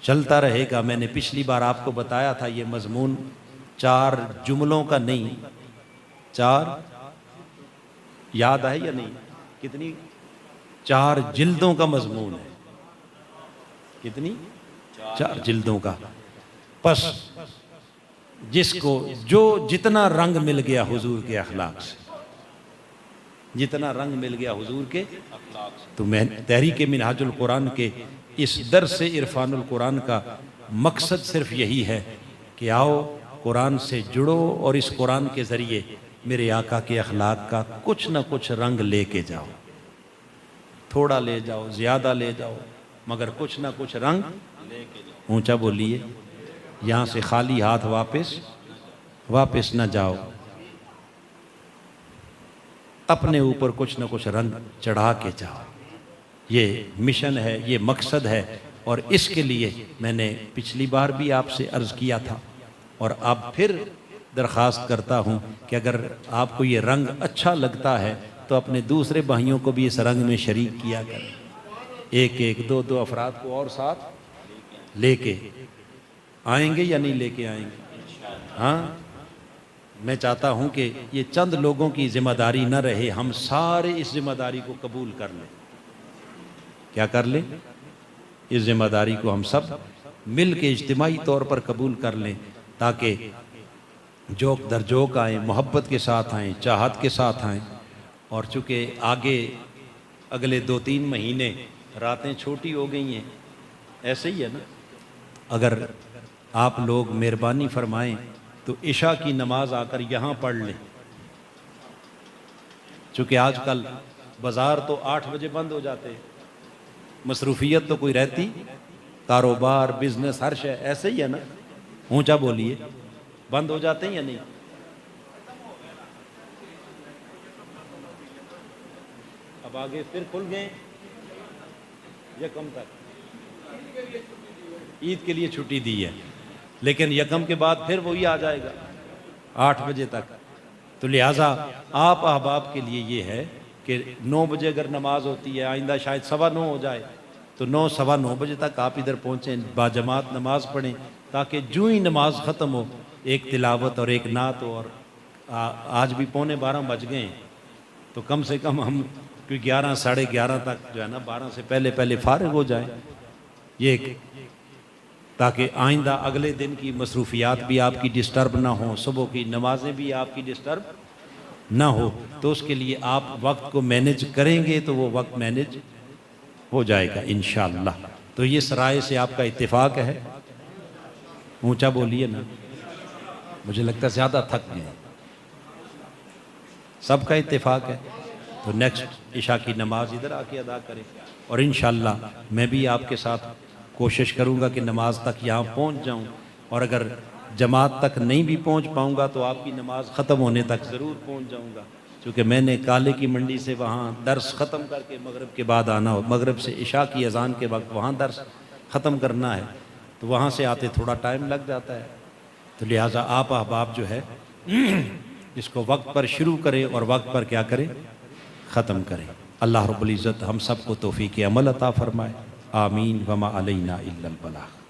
चलता रहेगा। मैंने पिछली बार आपको बताया था ये मज़मून 4 जुमलों का नहीं, 4 याद है या नहीं, कितनी, 4 जिल्दों का मज़मून है। कितनी? 4 जिल्दों का। बस जिसको जो जितना रंग मिल गया हुजूर के अखलाक से, जितना रंग मिल गया हुजूर के अखलाक से, तो मैं तहरीक मिनहाजुल कुरान के इस दर्स इरफानुल कुरान का मकसद सिर्फ यही है कि आओ कुरान से जुड़ो और इस कुरान के ज़रिए मेरे आका के अखलाक का कुछ ना कुछ रंग लेके जाओ। थोड़ा ले जाओ, ज़्यादा ले जाओ, मगर कुछ ना कुछ रंग लेके जाओ। ऊंचा बोलिए, यहाँ से खाली हाथ वापस न जाओ, अपने ऊपर कुछ ना कुछ रंग चढ़ा के जाओ। ये मिशन है, ये मकसद है, और इसके लिए मैंने पिछली बार भी आपसे अर्ज़ किया था और अब फिर दरख्वास्त करता हूँ कि अगर आपको ये रंग अच्छा लगता है तो अपने दूसरे भाइयों को भी इस रंग में शरीक किया करें। एक एक, दो दो अफराद को और साथ लेके आएंगे या नहीं लेके आएंगे? हाँ, मैं चाहता हूँ कि ये चंद लोगों की जिम्मेदारी न रहे, हम सारे इस जिम्मेदारी को कबूल कर लें। क्या कर लें? इस जिम्मेदारी को हम सब मिल के इज्तिमाई तौर पर कबूल कर लें, ताकि जोक दर जोक आएँ, मोहब्बत के साथ आएँ, चाहत के साथ आएँ। और चूँकि आगे अगले 2-3 महीने रातें छोटी हो गई हैं, ऐसे ही है ना, अगर आप लोग मेहरबानी फरमाएं तो इशा की नमाज आकर यहाँ पढ़ लें। चूँकि आजकल बाज़ार तो 8 बजे बंद हो जाते हैं, मसरूफियत तो कोई रहती कारोबार, बिजनेस, हर शय ऐसे ही है ना। ऊंचा बोलिए, बंद हो जाते हैं या नहीं? अब आगे फिर खुल गए यकम तक, ईद के लिए छुट्टी दी है, लेकिन यकम के बाद फिर वही आ जाएगा 8 बजे तक। तो लिहाजा आप अहबाब के लिए ये है कि 9 बजे अगर नमाज होती है, आइंदा शायद 9:15 हो जाए, तो 9, 9:15 बजे तक आप इधर पहुँचें, बाजमात नमाज पढ़ें, ताकि जो ही नमाज ख़त्म हो एक तिलावत और एक नात हो। और आज भी 11:15 बज गए हैं, तो कम से कम हम कोई 11, 11:30 तक जो है ना 12 से पहले पहले फारिग हो जाए, ये ताकि आइंदा अगले दिन की मसरूफियात भी आपकी डिस्टर्ब ना हो, सुबह की नमाजें भी आपकी डिस्टर्ब ना हो। तो उसके लिए आप वक्त को मैनेज करेंगे तो वो वक्त मैनेज हो जाएगा इंशाअल्लाह। तो ये सराय से आपका इत्तेफाक है। ऊंचा बोलिए ना, मुझे लगता है ज़्यादा थक गए। सबका इत्तेफाक है। तो नेक्स्ट इशा की नमाज इधर आके अदा करें, और इंशाअल्लाह मैं भी आपके साथ कोशिश करूंगा कि नमाज तक यहाँ पहुँच जाऊँ, और अगर जमात तक नहीं भी पहुँच पाऊँगा तो आपकी नमाज ख़त्म होने तक ज़रूर पहुँच जाऊँगा, क्योंकि मैंने काले की मंडी से वहाँ दर्स ख़त्म करके मगरिब के बाद आना हो, मगरिब से इशा की अज़ान के वक्त वहाँ दर्स ख़त्म करना है, तो वहाँ से आते थोड़ा टाइम लग जाता है। तो लिहाजा आप अहबाब जो है इसको वक्त पर शुरू करें और वक्त पर क्या करें, ख़त्म करें। अल्लाह रब्बुल इज़्ज़त हम सबको तौफ़ीक़ अमल अता फ़रमाए। आमीन। वमा अलैना इल्लल बलाग।